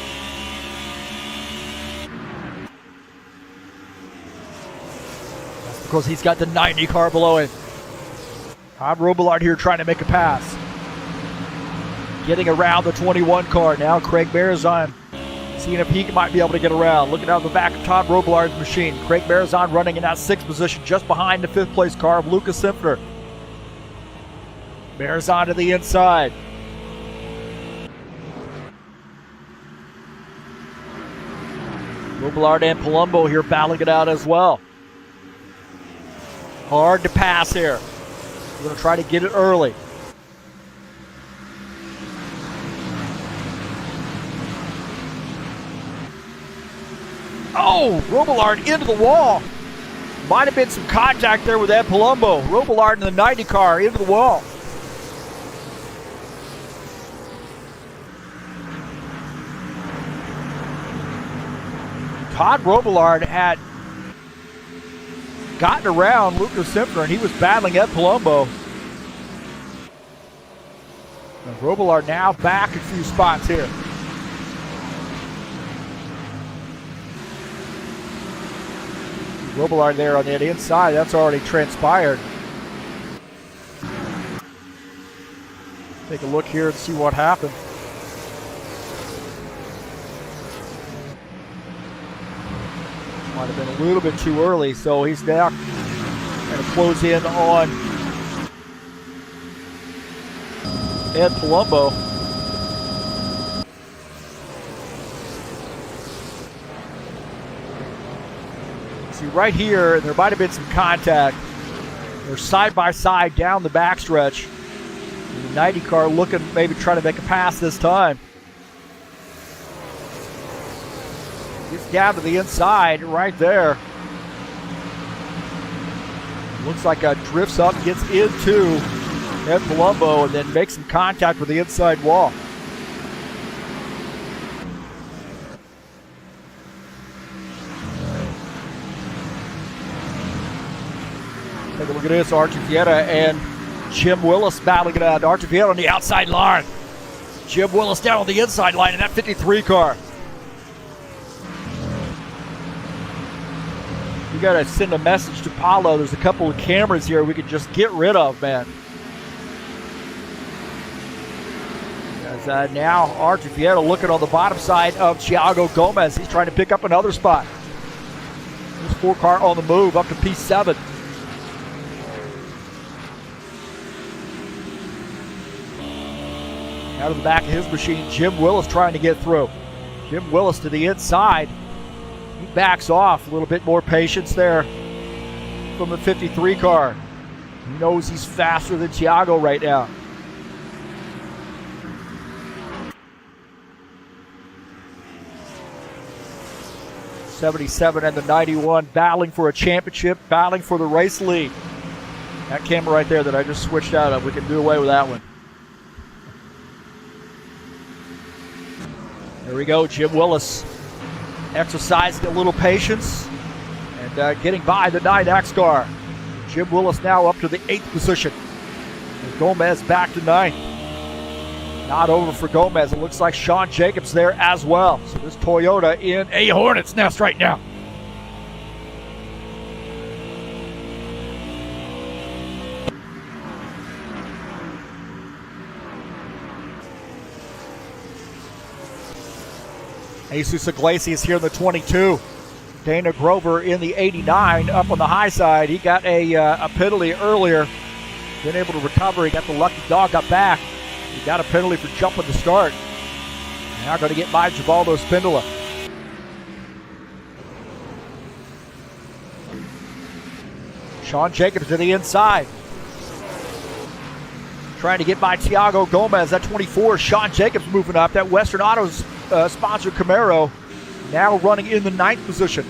That's because he's got the 90 car below him. Todd Robillard here trying to make a pass. Getting around the 21 car now. Craig Barzon seeing if he might be able to get around. Looking out the back of Todd Robillard's machine. Craig Barzon running in that sixth position just behind the fifth place car of Lucas Simpner. Barzon to the inside. Robillard and Palumbo here battling it out as well. Hard to pass here. We're going to try to get it early. Oh, Robillard into the wall. Might have been some contact there with Ed Palumbo. Robillard in the 90 car into the wall. Todd Robillard had gotten around Lucas Simpner and he was battling Ed Palumbo. And Robillard now back a few spots here. Robillard there on the inside, that's already transpired. Take a look here and see what happened. Might have been a little bit too early, so he's now going to close in on Ed Palumbo. See right here, there might have been some contact. They're side by side down the backstretch. The 90 car looking maybe trying to make a pass this time. Gets down to the inside right there. Looks like drifts up, gets into Ed Palumbo, and then makes some contact with the inside wall. Take a look at this, Archie Vieta and Jim Willis battling it out. Archie Vieta on the outside line. Jim Willis down on the inside line in that 53 car. We got to send a message to Paulo. There's a couple of cameras here we could just get rid of, man. As now Archie Vieta looking on the bottom side of Thiago Gomez. He's trying to pick up another spot. This 4 car on the move up to P7. Out of the back of his machine, Jim Willis trying to get through. Jim Willis to the inside. He backs off. A little bit more patience there from the 53 car. He knows he's faster than Thiago right now. '77 and the 91 battling for a championship, battling for the race lead. That camera right there that I just switched out of, we can do away with that one. There we go, Jim Willis exercising a little patience and getting by the 9X car. Jim Willis now up to the 8th position. And Gomez back to 9th. Not over for Gomez. It looks like Sean Jacobs there as well. So this Toyota in a hornet's nest right now. Jesus Iglesias here in the 22. Dana Grover in the 89 up on the high side. He got a penalty earlier. Been able to recover. He got the lucky dog, got back. He got a penalty for jumping the start. Now going to get by Givaldo Spindola. Sean Jacobs to the inside. Trying to get by Thiago Gomez. That 24, Sean Jacobs moving up. That Western Autos sponsored Camaro now running in the 9th position.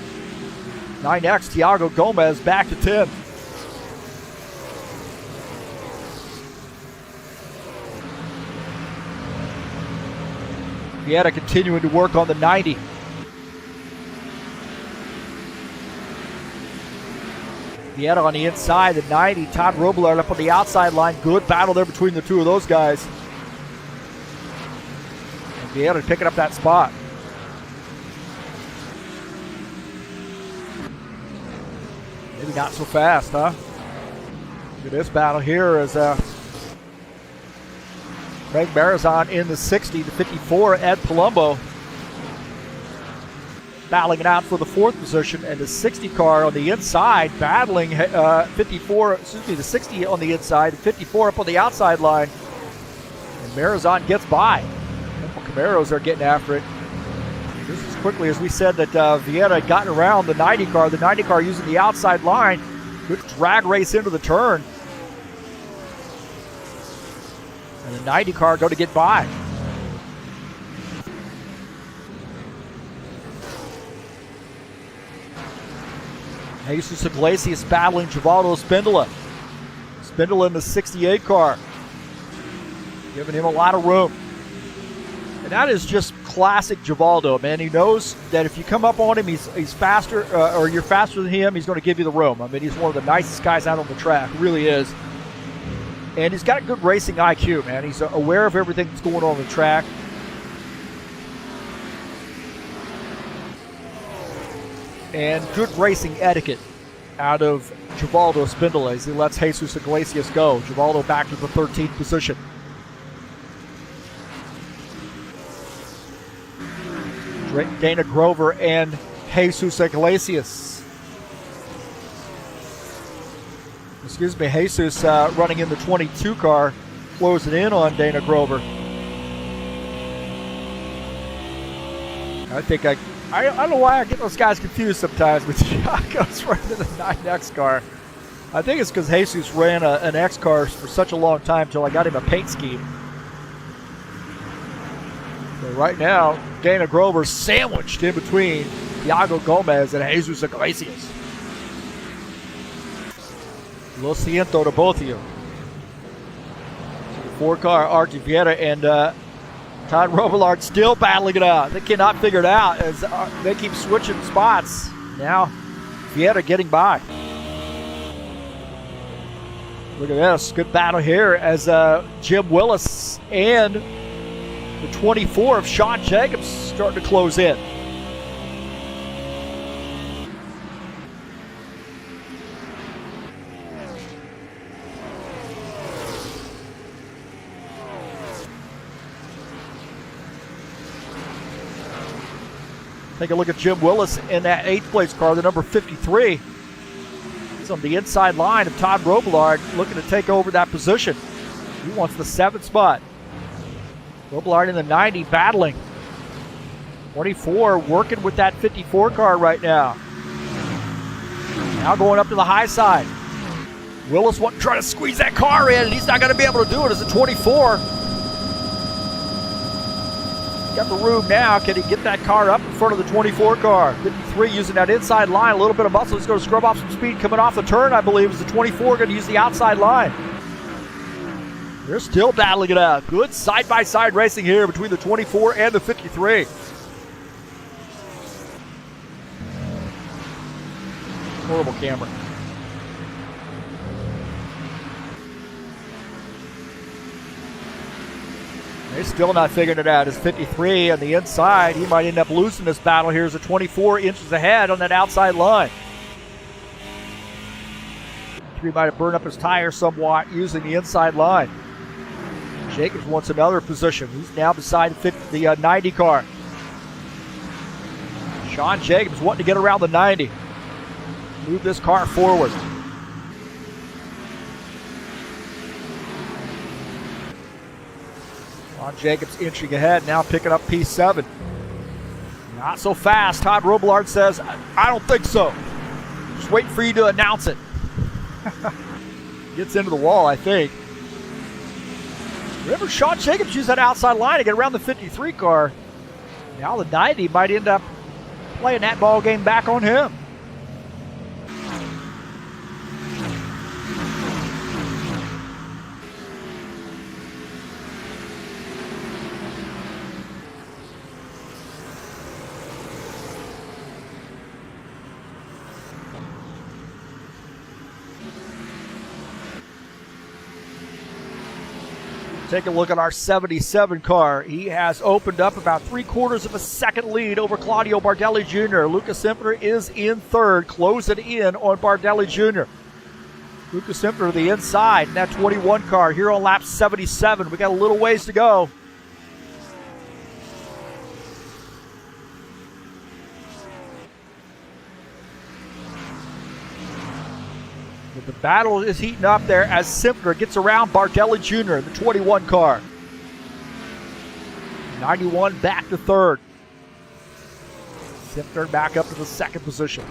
9X, Thiago Gomez back to 10. Vieta continuing to work on the 90. Vieta on the inside, the 90. Todd Robillard up on the outside line. Good battle there between the two of those guys. And Vieta picking up that spot. Maybe not so fast, huh? Look at this battle here as Craig Barzon in the 60, the 54, Ed Palumbo battling it out for the 4th position, and the 60 car on the inside battling the 60 on the inside, 54 up on the outside line, and Barzon gets by. A couple Camaros are getting after it. Just as quickly as we said that Vieta had gotten around the 90 car using the outside line. Good drag race into the turn. And the 90 car going to get by. Jesus Iglesias battling Givaldo Spindola. Spindola in the 68 car. Giving him a lot of room. And that is just classic Givaldo, man. He knows that if you come up on him, he's faster, or you're faster than him, he's going to give you the room. I mean, he's one of the nicest guys out on the track. Really is. And he's got a good racing IQ, man. He's aware of everything that's going on the track. And good racing etiquette out of Givaldo Spindola as he lets Jesus Iglesias go. Givaldo back to the 13th position. Dana Grover and Jesus Iglesias. Excuse me, Jesus running in the 22 car, closing in on Dana Grover. I don't know why I get those guys confused sometimes with Thiago's running in the 9X car. I think it's because Jesus ran an X car for such a long time till I got him a paint scheme. So right now, Dana Grover sandwiched in between Thiago Gomez and Jesus Iglesias. Lo siento to both of you. 4-car Archie Vieira and Todd Robillard still battling it out. They cannot figure it out as they keep switching spots. Now Vieira getting by. Look at this. Good battle here as Jim Willis and the 24 of Sean Jacobs starting to close in. Take a look at Jim Willis in that 8th place car, the number 53. He's on the inside line of Todd Robillard looking to take over that position. He wants the 7th spot. Robillard in the 90 battling. 24 working with that 54 car right now. Now going up to the high side. Willis trying to squeeze that car in, and he's not going to be able to do it as a 24. Got the room now. Can he get that car up in front of the 24 car? 53 using that inside line. A little bit of muscle. He's going to scrub off some speed coming off the turn, I believe. Is the 24 going to use the outside line? They're still battling it out. Good side-by-side racing here between the 24 and the 53. Horrible camera. They're still not figuring it out. As 53 on the inside, he might end up losing this battle here as a 24 inches ahead on that outside line. 3 might have burned up his tire somewhat using the inside line. Jacobs wants another position. He's now beside the 90 car. Sean Jacobs wanting to get around the 90. Move this car forward. Sean Jacobs inching ahead, now picking up P7. Not so fast. Todd Robillard says, I don't think so. Just waiting for you to announce it. Gets into the wall, I think. Remember, Sean Jacobs used that outside line to get around the 53 car. Now the 90 might end up playing that ball game back on him. Take a look at our 77 car. He has opened up about 3/4 of a second lead over Claudio Bardelli Jr. Lucas Simpler is in 3rd, closing in on Bardelli Jr. Lucas Simpler to the inside in that 21 car here on lap 77. We got a little ways to go. But the battle is heating up there as Simpler gets around Bardelli Jr. in the 21 car. 91 back to 3rd. Simpler back up to the 2nd position.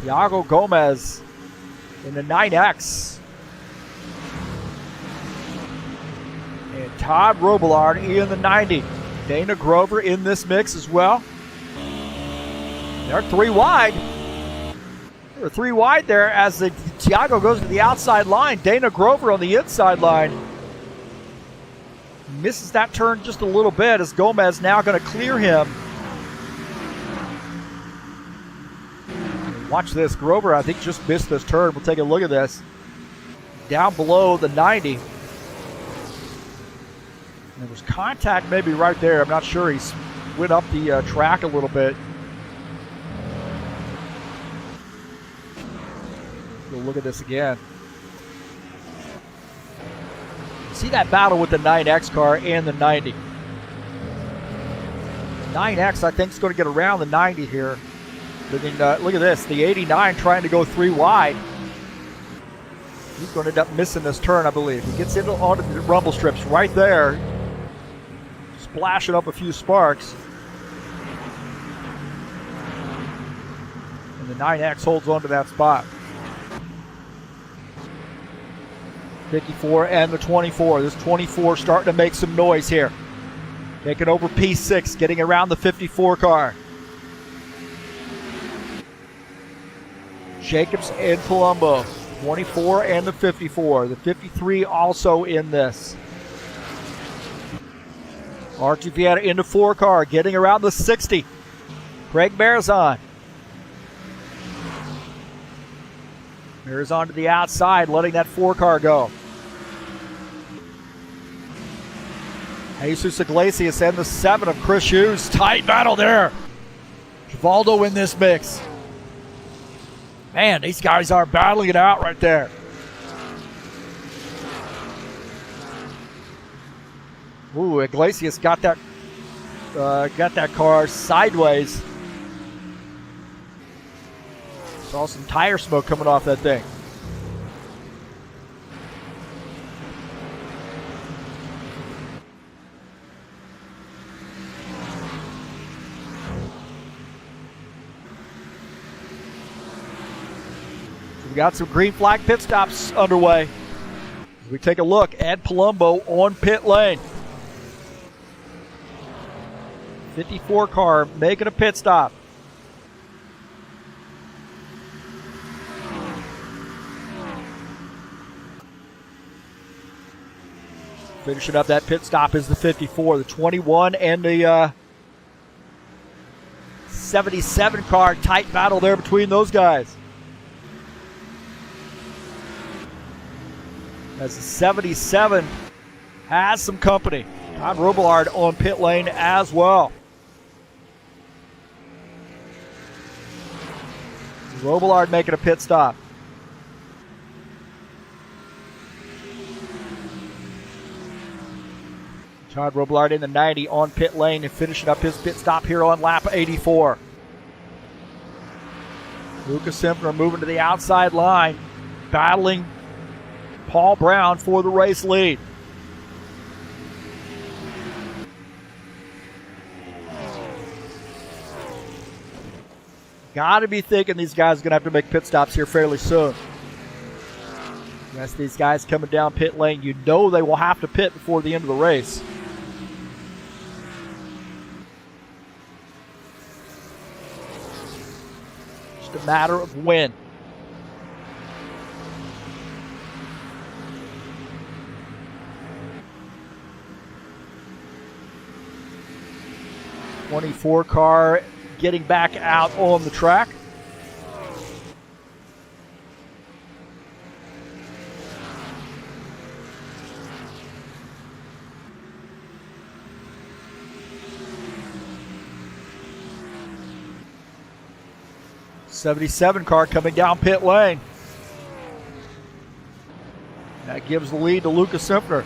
Thiago Gomez in the 9X. And Todd Robillard in the 90. Dana Grover in this mix as well. They're 3 wide. They're 3 wide there as Thiago goes to the outside line. Dana Grover on the inside line. Misses that turn just a little bit as Gomez now going to clear him. Watch this. Grover, I think, just missed this turn. We'll take a look at this. Down below the 90. There was contact maybe right there. I'm not sure. He went up the track a little bit. We'll look at this again. See that battle with the 9X car and the 90. The 9X, I think, is going to get around the 90 here. But then, look at this. The 89 trying to go 3 wide. He's going to end up missing this turn, I believe. He gets onto the rumble strips right there. Splashing up a few sparks. And the 9X holds on to that spot. 54 and the 24. This 24 starting to make some noise here. Taking over P6, getting around the 54 car. Jacobs and Palumbo. 24 and the 54. The 53 also in this. Archie Vieira in the 4 car, getting around the 60. Craig Barzon. Barzon to the outside, letting that 4 car go. Jesus Iglesias and the 7 of Chris Hughes. Tight battle there. Givaldo in this mix. Man, these guys are battling it out right there. Ooh, Iglesias got that car sideways. Saw some tire smoke coming off that thing. We got some green flag pit stops underway. As we take a look at Palumbo on pit lane. 54 car making a pit stop. Finishing up that pit stop is the 54, the 21, and the 77 car. Tight battle there between those guys. As the 77 has some company. Todd Robillard on pit lane as well. Robillard making a pit stop. Todd Robillard in the 90 on pit lane and finishing up his pit stop here on lap 84. Lucas Simpner moving to the outside line, battling Paul Brown for the race lead. Got to be thinking these guys are going to have to make pit stops here fairly soon. As these guys coming down pit lane, you know they will have to pit before the end of the race. Just a matter of when. '24 car getting back out on the track. '77 car coming down pit lane. That gives the lead to Lucas Simpner.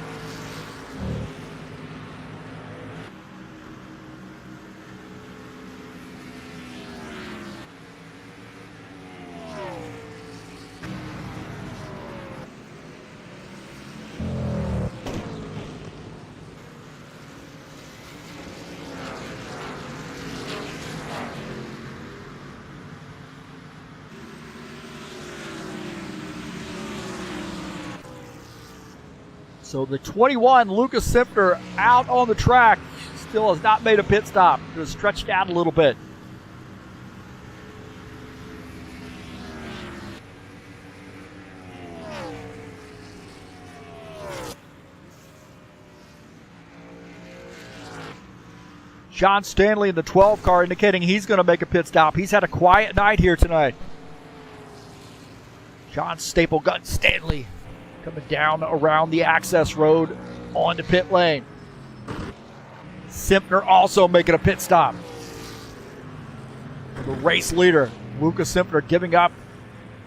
So the 21, Lucas Simpner, out on the track. Still has not made a pit stop. Just stretched out a little bit. John Stanley in the 12 car indicating he's going to make a pit stop. He's had a quiet night here tonight. John Staple Gun Stanley coming down around the access road onto pit lane. Simpner also making a pit stop. The race leader, Lucas Simpner, giving up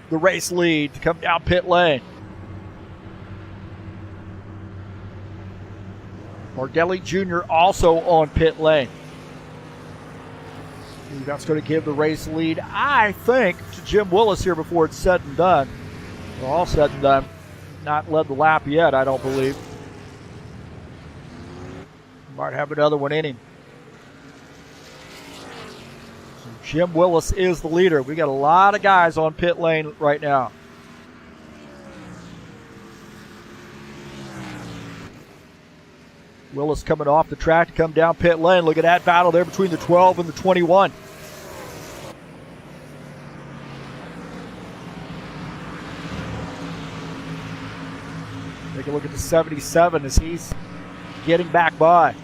the race lead to come down pit lane. Bardelli Jr. also on pit lane. That's going to give the race lead, I think, to Jim Willis here before it's said and done. We're all said and done. Not led the lap yet, I don't believe. Might have another one in him. So Jim Willis is the leader. We got a lot of guys on pit lane right now. Willis coming off the track to come down pit lane. Look at that battle there between the 12 and the 21. Take a look at the 77 as he's getting back by.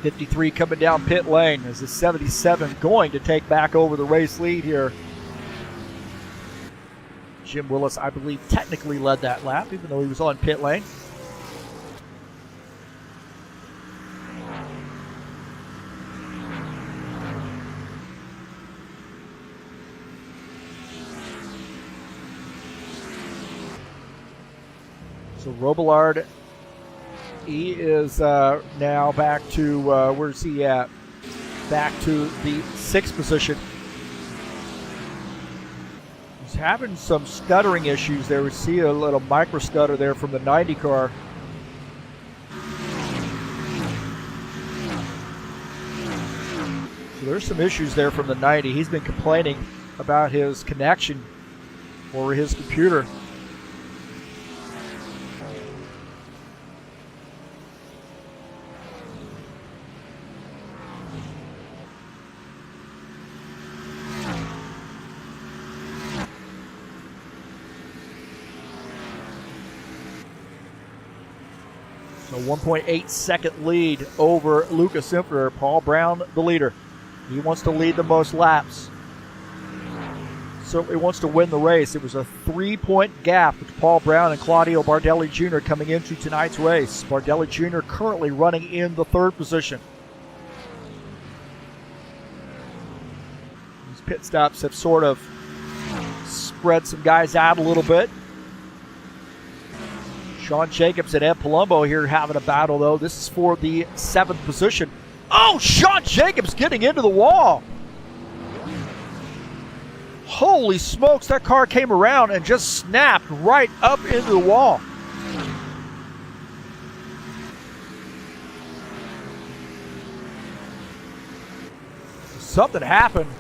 '53 coming down pit lane as the 77 going to take back over the race lead here. Jim Willis, I believe, technically led that lap, even though he was on pit lane. So Robillard, he is now back to, where's he at? Back to the 6th position. He's having some stuttering issues there. We see a little micro stutter there from the 90 car. So there's some issues there from the 90. He's been complaining about his connection or his computer. A 1.8 second lead over Lucas Simpler. Paul Brown, the leader. He wants to lead the most laps. Certainly wants to win the race. It was a 3-point gap with Paul Brown and Claudio Bardelli Jr. coming into tonight's race. Bardelli Jr. currently running in the 3rd position. These pit stops have sort of spread some guys out a little bit. Sean Jacobs and Ed Palumbo here having a battle, though. This is for the 7th position. Oh, Sean Jacobs getting into the wall. Holy smokes, that car came around and just snapped right up into the wall. Something happened.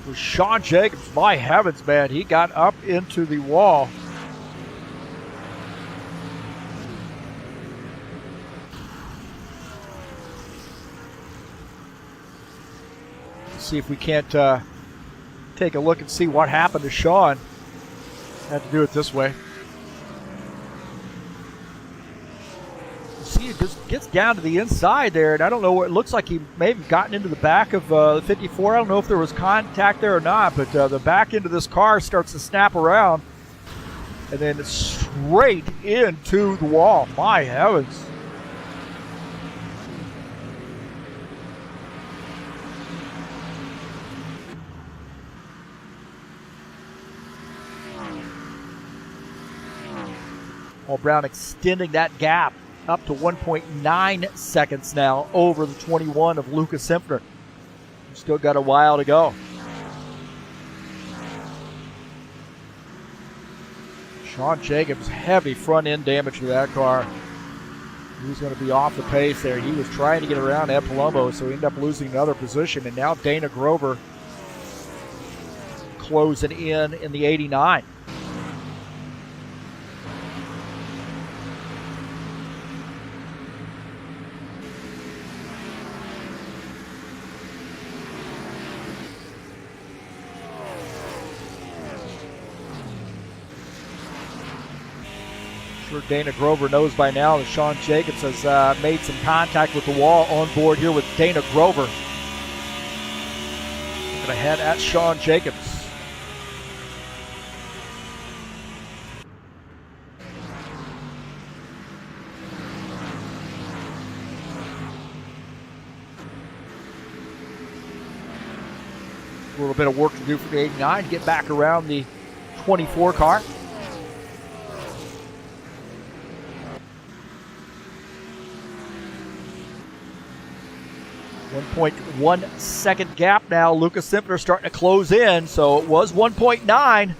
With Sean Jacobs, my heavens, man, he got up into the wall. Let's see if we can't take a look and see what happened to Sean. Had to do it this way. See, it just gets down to the inside there, and I don't know what it looks like. He may have gotten into the back of the 54. I don't know if there was contact there or not, but the back end of this car starts to snap around and then straight into the wall. My heavens. Paul Brown extending that gap up to 1.9 seconds now over the 21 of Lucas Simpler. Still got a while to go. Sean Jacobs, heavy front end damage to that car. He's going to be off the pace there. He was trying to get around Ed Palumbo, so he ended up losing another position. And now Dana Grover closing in the 89. Sure Dana Grover knows by now that Sean Jacobs has made some contact with the wall on board here with Dana Grover. Going to head at Sean Jacobs. A little bit of work to do for the 89 to get back around the 24 car. 1.1 second gap now. Lucas Simpler starting to close in, so it was 1.9.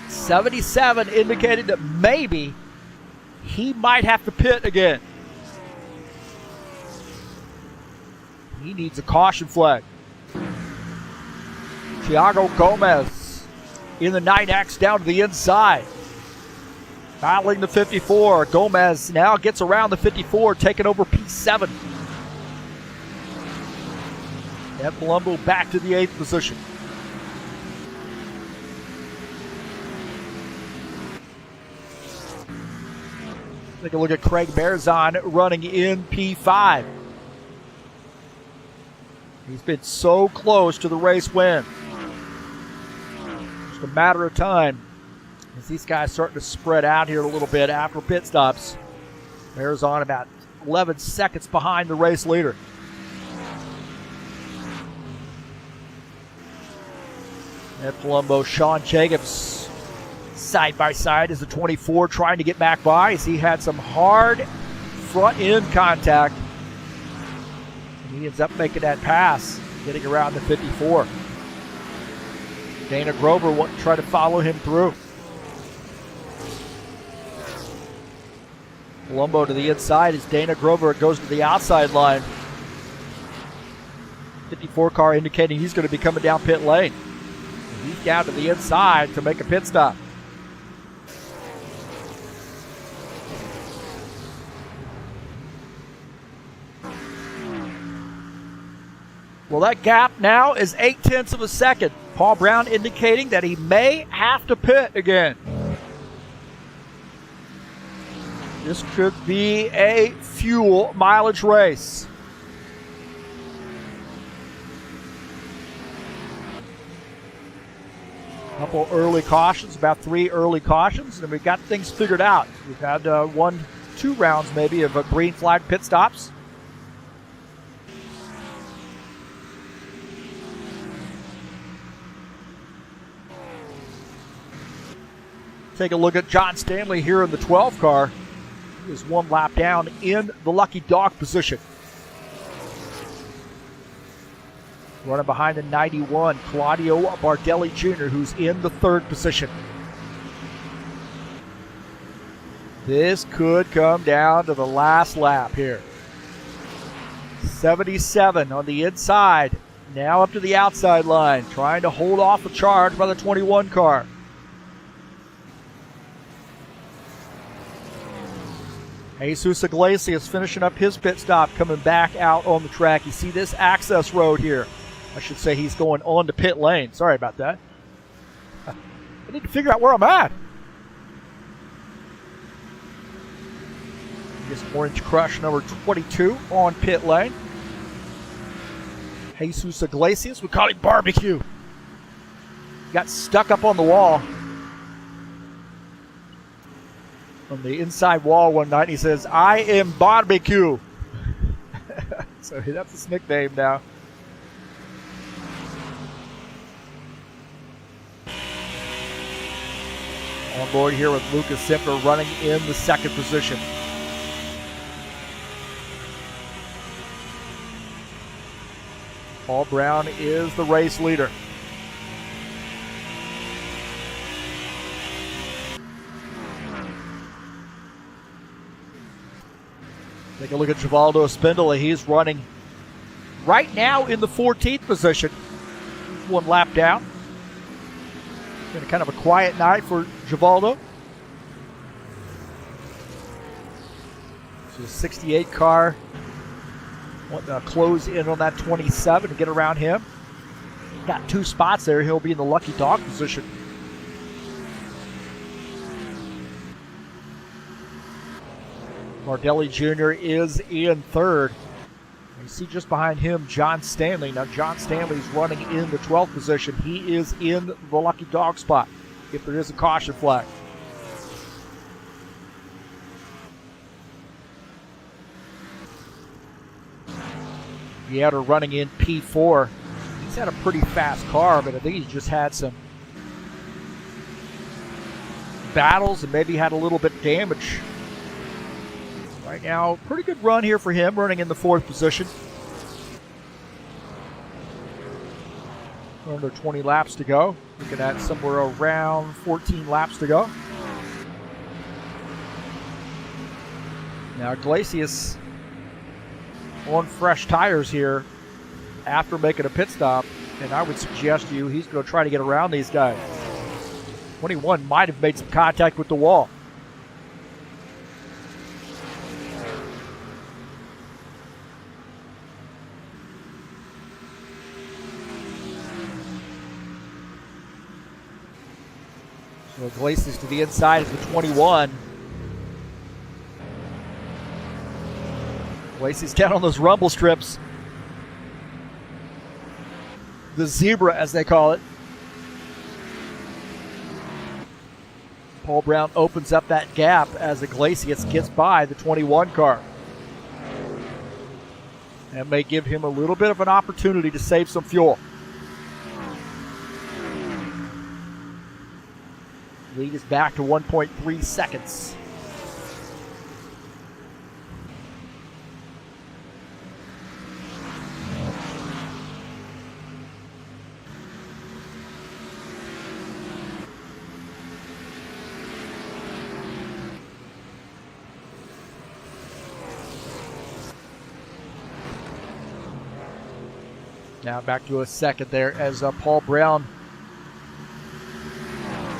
'77 indicated that maybe he might have to pit again. He needs a caution flag. Thiago Gomez in the 9X down to the inside. Battling the 54. Gomez now gets around the 54, taking over P7. And Palumbo back to the 8th position. Take a look at Craig Barzon running in P5. He's been so close to the race win. Just a matter of time as these guys starting to spread out here a little bit after pit stops. Barzon about 11 seconds behind the race leader. At Palumbo, Sean Jacobs side by side as the 24 trying to get back by as he had some hard front end contact. And he ends up making that pass, getting around the 54. Dana Grover wanting to try to follow him through. Palumbo to the inside as Dana Grover goes to the outside line. 54 car indicating he's going to be coming down pit lane. He's down to the inside to make a pit stop. Well, that gap now is 0.8 of a second. Paul Brown indicating that he may have to pit again. This could be a fuel mileage race. Couple early cautions, about 3 early cautions, and we've got things figured out. We've had 1-2 rounds maybe of green flag pit stops. Take a look at John Stanley here in the 12 car. He is 1 lap down in the lucky dog position. Running behind the 91, Claudio Bardelli Jr., who's in the 3rd position. This could come down to the last lap here. 77 on the inside, now up to the outside line, trying to hold off a charge by the 21 car. Jesus Iglesias finishing up his pit stop, coming back out on the track. You see this access road here. I should say he's going on to pit lane. Sorry about that. I need to figure out where I'm at. This Orange Crush number 22 on pit lane. Jesus Iglesias, we call him Barbecue. Got stuck up on the wall. On the inside wall one night, he says, "I am Barbecue." So that's his nickname now. On board here with Lucas Zipper running in the 2nd position. Paul Brown is the race leader. Take a look at Givaldo Spindola. He's running right now in the 14th position. He's 1 lap down. Been kind of a quiet night for Givaldo. So 68 car. Want to close in on that 27 to get around him. Got 2 spots there. He'll be in the lucky dog position. Bardelli Jr. is in 3rd. You see just behind him John Stanley. Now John Stanley's running in the 12th position. He is in the lucky dog spot if there is a caution flag. Vieira running in P4. He's had a pretty fast car, but I think he's just had some battles and maybe had a little bit of damage. Right now, pretty good run here for him, running in the 4th position. Under 20 laps to go. Looking at somewhere around 14 laps to go. Now Iglesias on fresh tires here. after making a pit stop, and I would suggest to you he's going to try to get around these guys. 21 might have made some contact with the wall. So Iglesias to the inside is the 21. Iglesias down on those rumble strips. The zebra, as they call it. Paul Brown opens up that gap as Iglesias gets by the 21 car. That may give him a little bit of an opportunity to save some fuel. Lead is back to 1.3 seconds. Now back to a second there as Paul Brown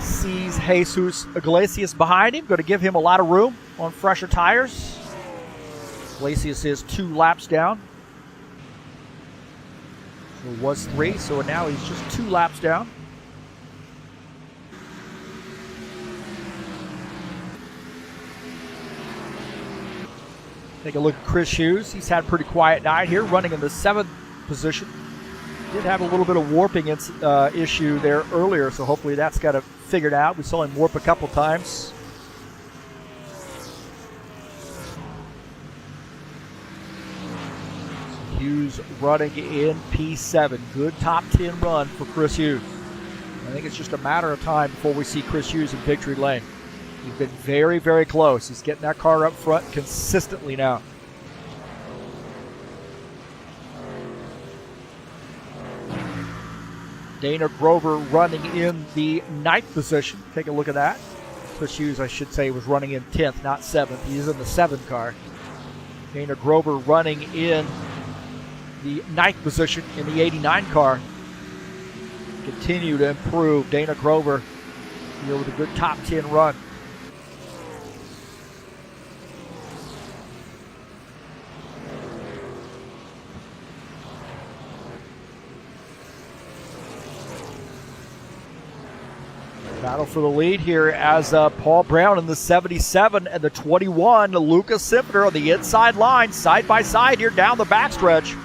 sees Jesus Iglesias behind him. Going to give him a lot of room on fresher tires. Iglesias is 2 laps down. So it was 3, so now he's just 2 laps down. Take a look at Chris Hughes. He's had a pretty quiet night here, running in the 7th position. Did have a little bit of warping issue there earlier, so hopefully that's got it figured out. We saw him warp a couple times. Hughes running in P7. Good top 10 run for Chris Hughes. I think it's just a matter of time before we see Chris Hughes in victory lane. He's been very, very close. He's getting that car up front consistently now. Dana Grover running in the 9th position. Take a look at that. Chris Hughes, I should say, was running in 10th, not 7th. He's in the 7th car. Dana Grover running in the 9th position in the 89 car. Continue to improve. Dana Grover here with a good top 10 run. Battle for the lead here as Paul Brown in the 77 and the 21, Lucas Simpner on the inside line, side by side here down the backstretch.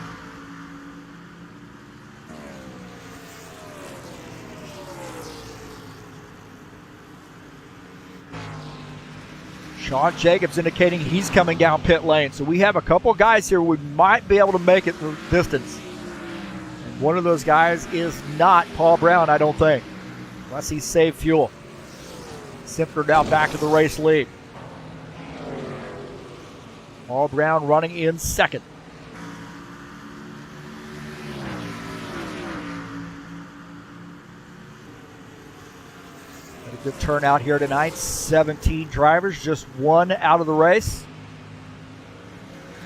Sean Jacobs indicating he's coming down pit lane. So we have a couple guys here we might be able to make it the distance. And one of those guys is not Paul Brown, I don't think. Unless he saved fuel. Simpner now back to the race lead. Paul Brown running in 2nd. A good turnout here tonight. 17 drivers, just 1 out of the race.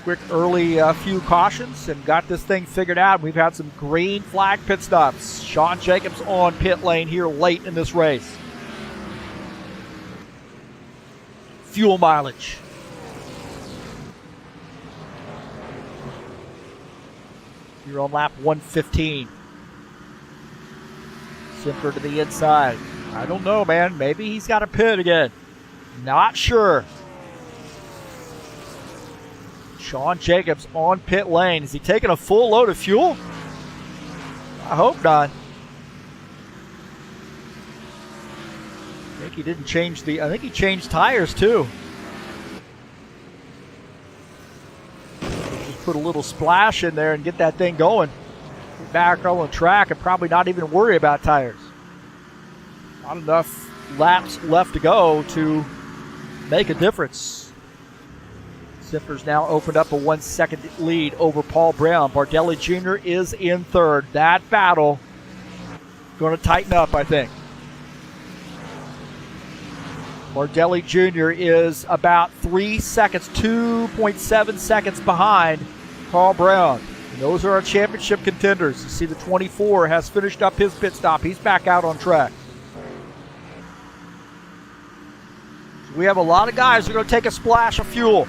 Quick early few cautions and got this thing figured out. We've had some green flag pit stops. Sean Jacobs on pit lane here late in this race. Fuel mileage. You're on lap 115. Simpler to the inside. I don't know, man. Maybe he's got a pit again. Not sure. Sean Jacobs on pit lane. Is he taking a full load of fuel? I hope not. I think he didn't change I think he changed tires too. Just put a little splash in there and get that thing going. Get back on the track and probably not even worry about tires. Not enough laps left to go to make a difference. Simpner's now opened up a 1-second lead over Paul Brown. Bardelli Jr. is in 3rd. That battle going to tighten up, I think. Bardelli Jr. is about 3 seconds, 2.7 seconds behind Paul Brown. Those are our championship contenders. You see the 24 has finished up his pit stop. He's back out on track. We have a lot of guys who are going to take a splash of fuel.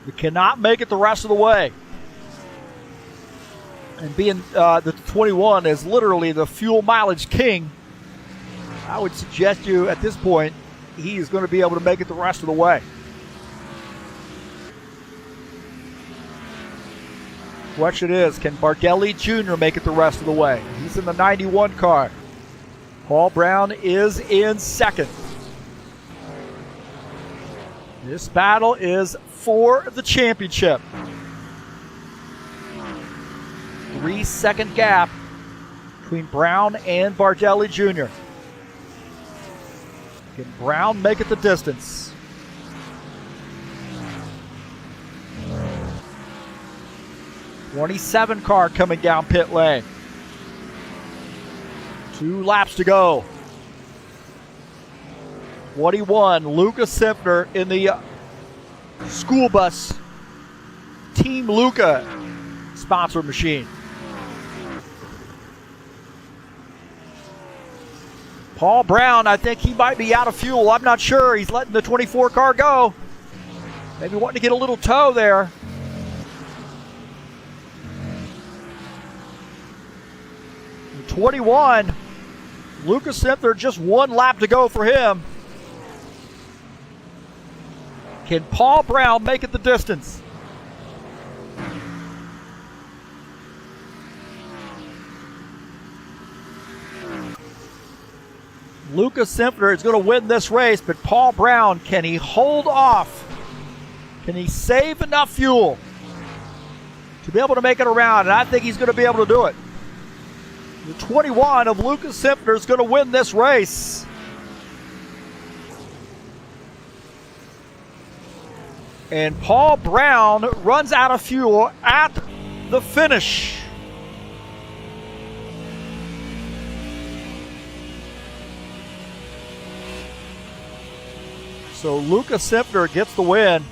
We cannot make it the rest of the way. And being the 21 is literally the fuel mileage king, I would suggest you at this point, he is going to be able to make it the rest of the way. Question is, can Bardelli Jr. make it the rest of the way? He's in the 91 car. Paul Brown is in second. This battle is for the championship. 3-second gap between Brown and Bardelli Jr. Can Brown make it the distance? '27 car coming down pit lane. 2 laps to go. 21, Lucas Simpner in the school bus Team Luca sponsor machine. Paul Brown, I think he might be out of fuel. I'm not sure. He's letting the 24 car go. Maybe wanting to get a little tow there. The 21, Lucas Simpner, just 1 lap to go for him. Can Paul Brown make it the distance? Lucas Simpner is going to win this race, but Paul Brown, can he hold off? Can he save enough fuel to be able to make it around? And I think he's going to be able to do it. The 21 of Lucas Simpner is going to win this race. And Paul Brown runs out of fuel at the finish. So Lucas Simpner gets the win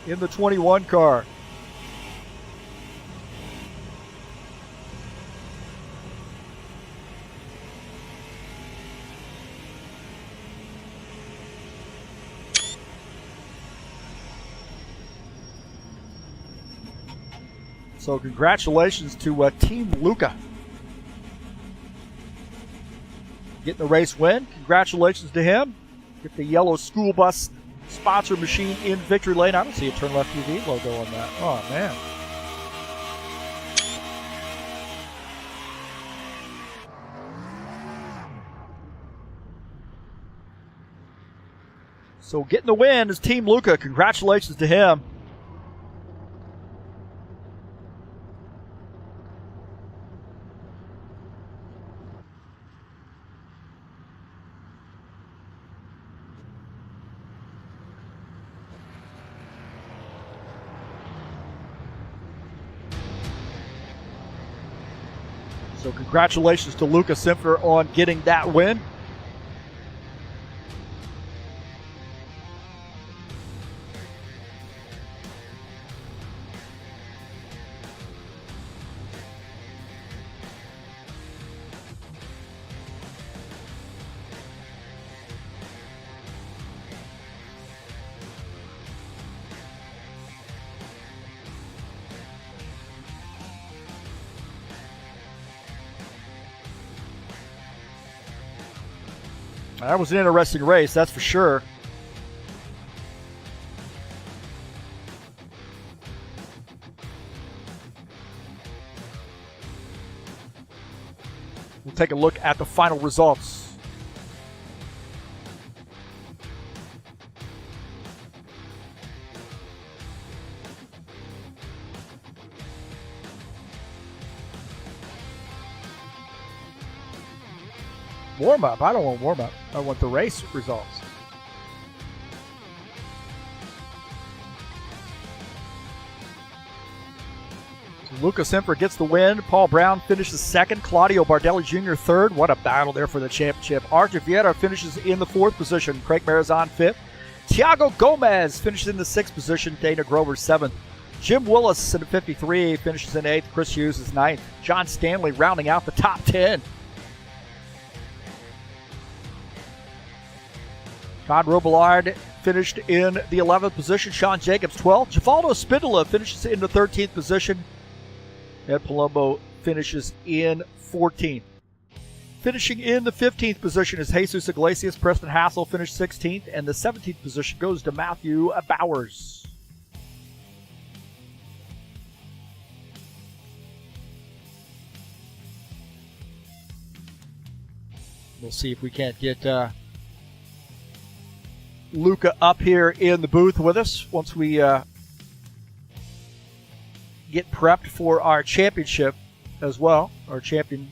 in the 21 car. So congratulations to Team Luca. Getting the race win. Congratulations to him. Get the yellow school bus sponsor machine in victory lane. I don't see a TurnLeftTV logo on that. Oh, man. So getting the win is Team Luca. Congratulations to him. So congratulations to Lucas Simpner on getting that win. That was an interesting race, that's for sure. We'll take a look at the final results. Warm up. I don't want warm up. I want the race results. So Lucas Simpner gets the win. Paul Brown finishes second. Claudio Bardelli Jr. third. What a battle there for the championship. Archer Vieta finishes in the 4th position. Craig Barzon 5th. Thiago Gomez finishes in the 6th position. Dana Grover 7th. Jim Willis in 53 finishes in 8th. Chris Hughes is 9th. John Stanley rounding out the top 10. Todd Robillard finished in the 11th position. Sean Jacobs 12th. Givaldo Spindola finishes in the 13th position. Ed Palumbo finishes in 14th. Finishing in the 15th position is Jesus Iglesias. Preston Hassel finished 16th, and the 17th position goes to Matthew Bowers. We'll see if we can't get Luca up here in the booth with us once we get prepped for our championship as well. Our champion.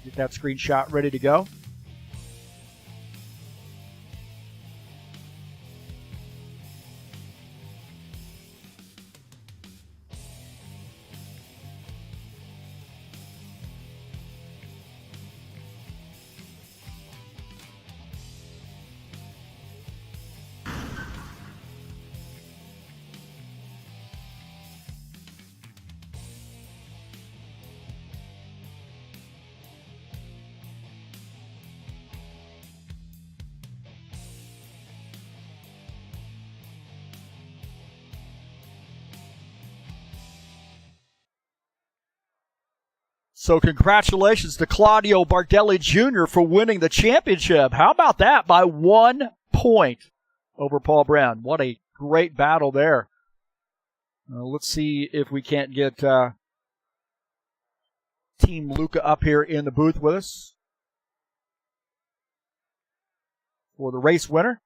Get that screenshot ready to go. So congratulations to Claudio Bardelli Jr. for winning the championship. How about that? By 1 point over Paul Brown. What a great battle there. Let's see if we can't get Team Luca up here in the booth with us for the race winner.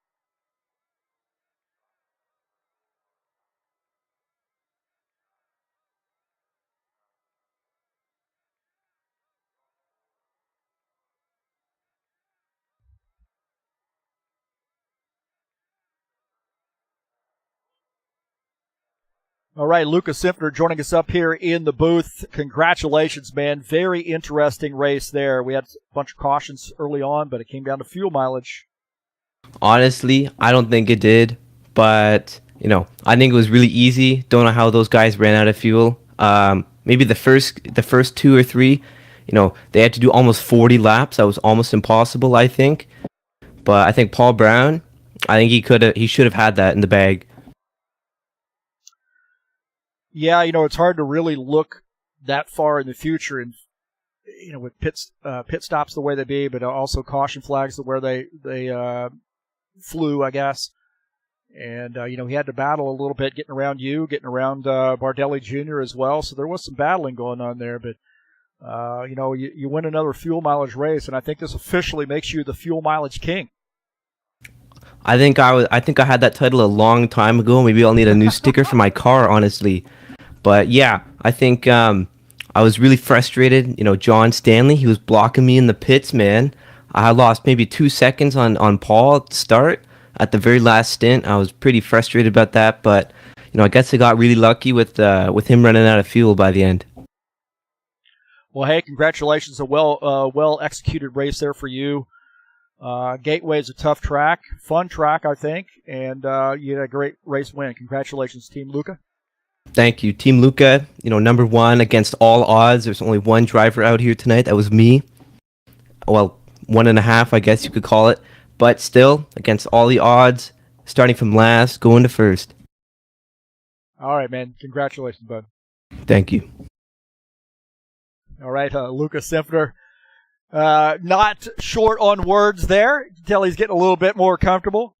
All right, Lucas Simpner joining us up here in the booth. Congratulations, man. Very interesting race there. We had a bunch of cautions early on, but it came down to fuel mileage. Honestly, I don't think it did, but, I think it was really easy. Don't know how those guys ran out of fuel. Maybe the first 2 or 3, they had to do almost 40 laps. That was almost impossible, I think. But I think Paul Brown, I think he should have had that in the bag. Yeah, it's hard to really look that far in the future, and with pit stops the way they be, but also caution flags where they flew, I guess. And he had to battle a little bit getting around Bardelli Jr. as well. So there was some battling going on there, but you win another fuel mileage race, and I think this officially makes you the fuel mileage king. I think I had that title a long time ago. Maybe I'll need a new sticker for my car, honestly. But yeah, I think I was really frustrated. John Stanley, he was blocking me in the pits, man. I lost maybe 2 seconds on Paul at the start. At the very last stint, I was pretty frustrated about that. But I guess I got really lucky with him running out of fuel by the end. Well, hey, congratulations! A well executed race there for you. Gateway is a tough track, fun track, I think, and you had a great race win. Congratulations, Team Luca. Thank you, Team Luca. Number 1 against all odds. There's only one driver out here tonight. That was me. Well, 1.5, I guess you could call it. But still, against all the odds, starting from last, going to first. All right, man. Congratulations, bud. Thank you. All right, Lucas Simpner. Not short on words there. You can tell he's getting a little bit more comfortable.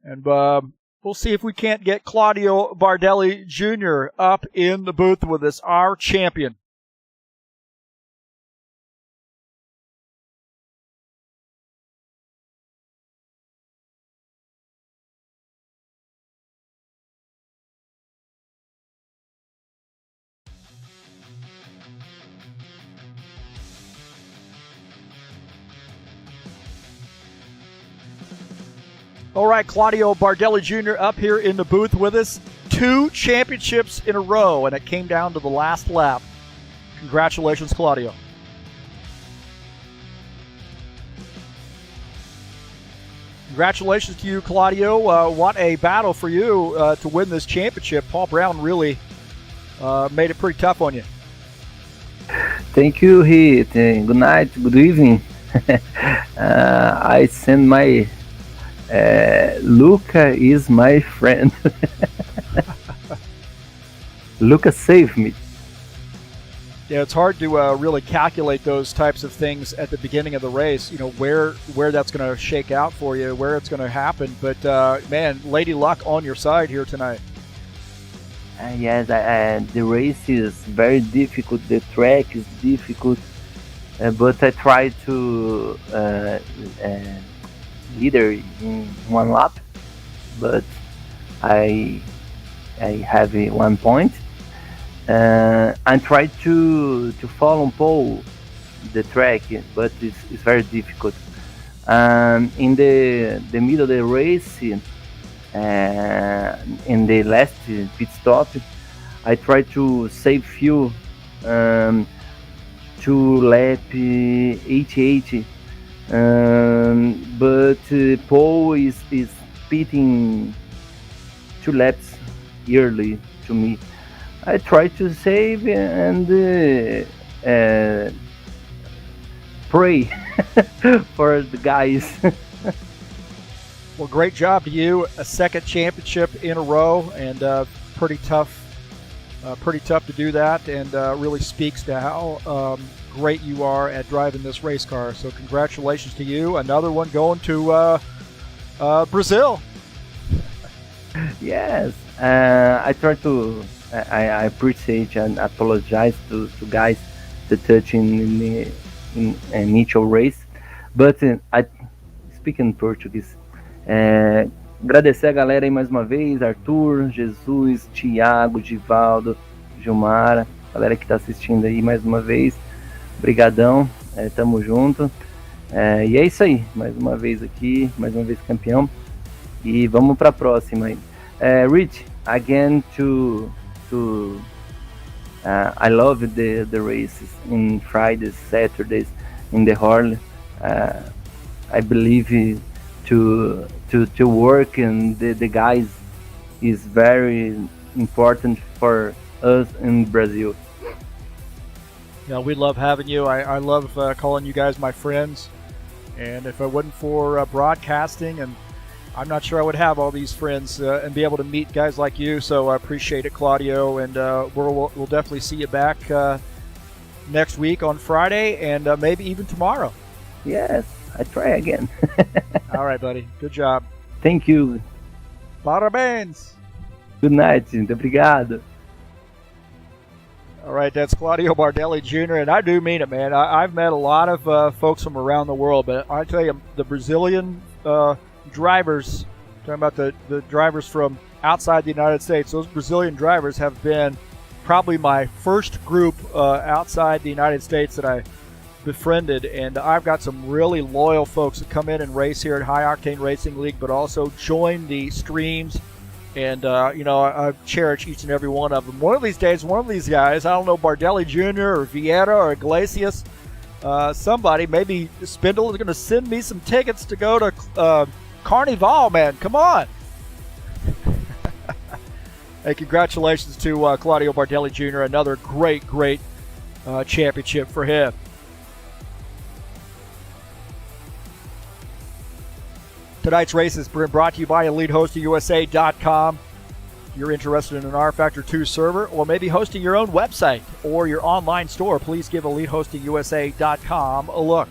And we'll see if we can't get Claudio Bardelli Jr. up in the booth with us, our champion. All right, Claudio Bardelli Jr. up here in the booth with us. 2 championships in a row, and it came down to the last lap. Congratulations, Claudio. Congratulations to you, Claudio. What a battle for you to win this championship. Paul Brown really made it pretty tough on you. Thank you, Heath. Good night, good evening. I send my Luca is my friend. Luca saved me. Yeah, it's hard to really calculate those types of things at the beginning of the race. You know where that's going to shake out for you, where it's going to happen. But man, Lady Luck on your side here tonight. Yes, the race is very difficult. The track is difficult, but I try to leader in one lap, but I have 1 point. I try to follow pole the track, but it's very difficult. In the middle of the race, in the last pit stop, I try to save fuel to lap 88, but Paul is pitting 2 laps early to me. I try to save and pray for the guys. Well, great job to you. A second championship in a row, and pretty tough to do that, and really speaks to how great you are at driving this race car. So congratulations to you. Another one going to Brazil. Yes, I try to. I appreciate and apologize to guys that touch in initial race, but I speak in Portuguese. Agradecer a galera aí mais uma vez, Arthur, Jesus, Thiago, Givaldo, Gilmara, galera que está assistindo aí mais uma vez, brigadão, tamo junto, e é isso aí, mais uma vez aqui, mais uma vez campeão, e vamos para a próxima aí. Rich, again I love the races in Fridays, Saturdays in the Horl. I believe to work and the guys is very important for us in Brazil. Yeah, we love having you. I love calling you guys my friends, and if it wasn't for broadcasting, and I'm not sure I would have all these friends and be able to meet guys like you. So I appreciate it, Claudio, and we'll definitely see you back next week on Friday, and maybe even tomorrow. Yes, I try again. All right, buddy. Good job. Thank you. Parabéns. Good night. Muito obrigado. All right, that's Claudio Bardelli Jr., and I do mean it, man. I've met a lot of folks from around the world, but I tell you, the Brazilian drivers, talking about the drivers from outside the United States, those Brazilian drivers have been probably my first group outside the United States that I befriended, and I've got some really loyal folks that come in and race here at High Octane Racing League, but also join the streams, and I cherish each and every one of them. One of these days, one of these guys, I don't know, Bardelli Jr. or Vieira or Iglesias, somebody, maybe Spindle is going to send me some tickets to go to Carnival, man. Come on. Hey, congratulations to Claudio Bardelli Jr. Another great championship for him. Tonight's race is brought to you by EliteHostingUSA.com. If you're interested in an rFactor 2 server or maybe hosting your own website or your online store, please give EliteHostingUSA.com a look.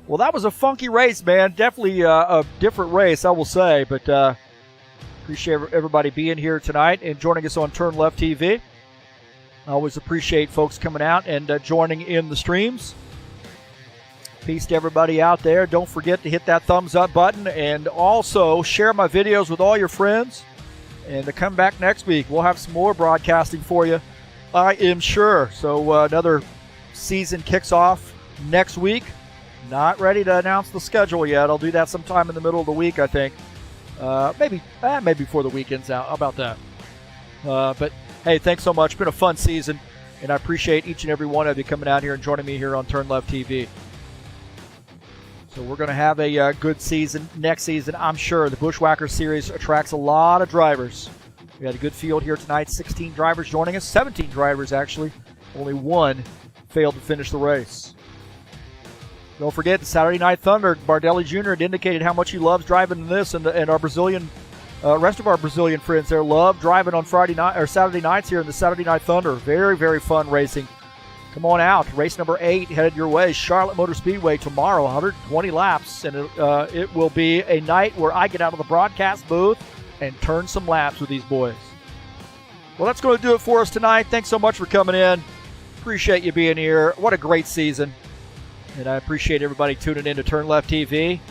Well, that was a funky race, man. Definitely a different race, I will say. But appreciate everybody being here tonight and joining us on TurnLeftTV. I always appreciate folks coming out and joining in the streams. Peace to everybody out there. Don't forget to hit that thumbs up button and also share my videos with all your friends. And to come back next week, we'll have some more broadcasting for you, I am sure. So another season kicks off next week. Not ready to announce the schedule yet. I'll do that sometime in the middle of the week, I think. Maybe before the weekend's out. How about that? But hey, thanks so much. It's been a fun season, and I appreciate each and every one of you coming out here and joining me here on TurnLeftTV. So we're going to have a good season next season, I'm sure. The Bushwacker Series attracts a lot of drivers We had a good field here tonight. 16 drivers joining us. 17 drivers, actually. Only one failed to finish the race. Don't forget the Saturday Night Thunder. Bardelli Jr. had indicated how much he loves driving this, and our Brazilian, rest of our Brazilian friends there love driving on Friday night or Saturday nights here in the Saturday Night Thunder. Very, very fun racing. Come on out. Race number 8 headed your way. Charlotte Motor Speedway tomorrow, 120 laps, and it will be a night where I get out of the broadcast booth and turn some laps with these boys. Well, that's going to do it for us tonight. Thanks so much for coming in. Appreciate you being here. What a great season. And I appreciate everybody tuning in to TurnLeft TV.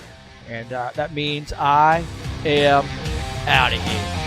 And that means I am out of here.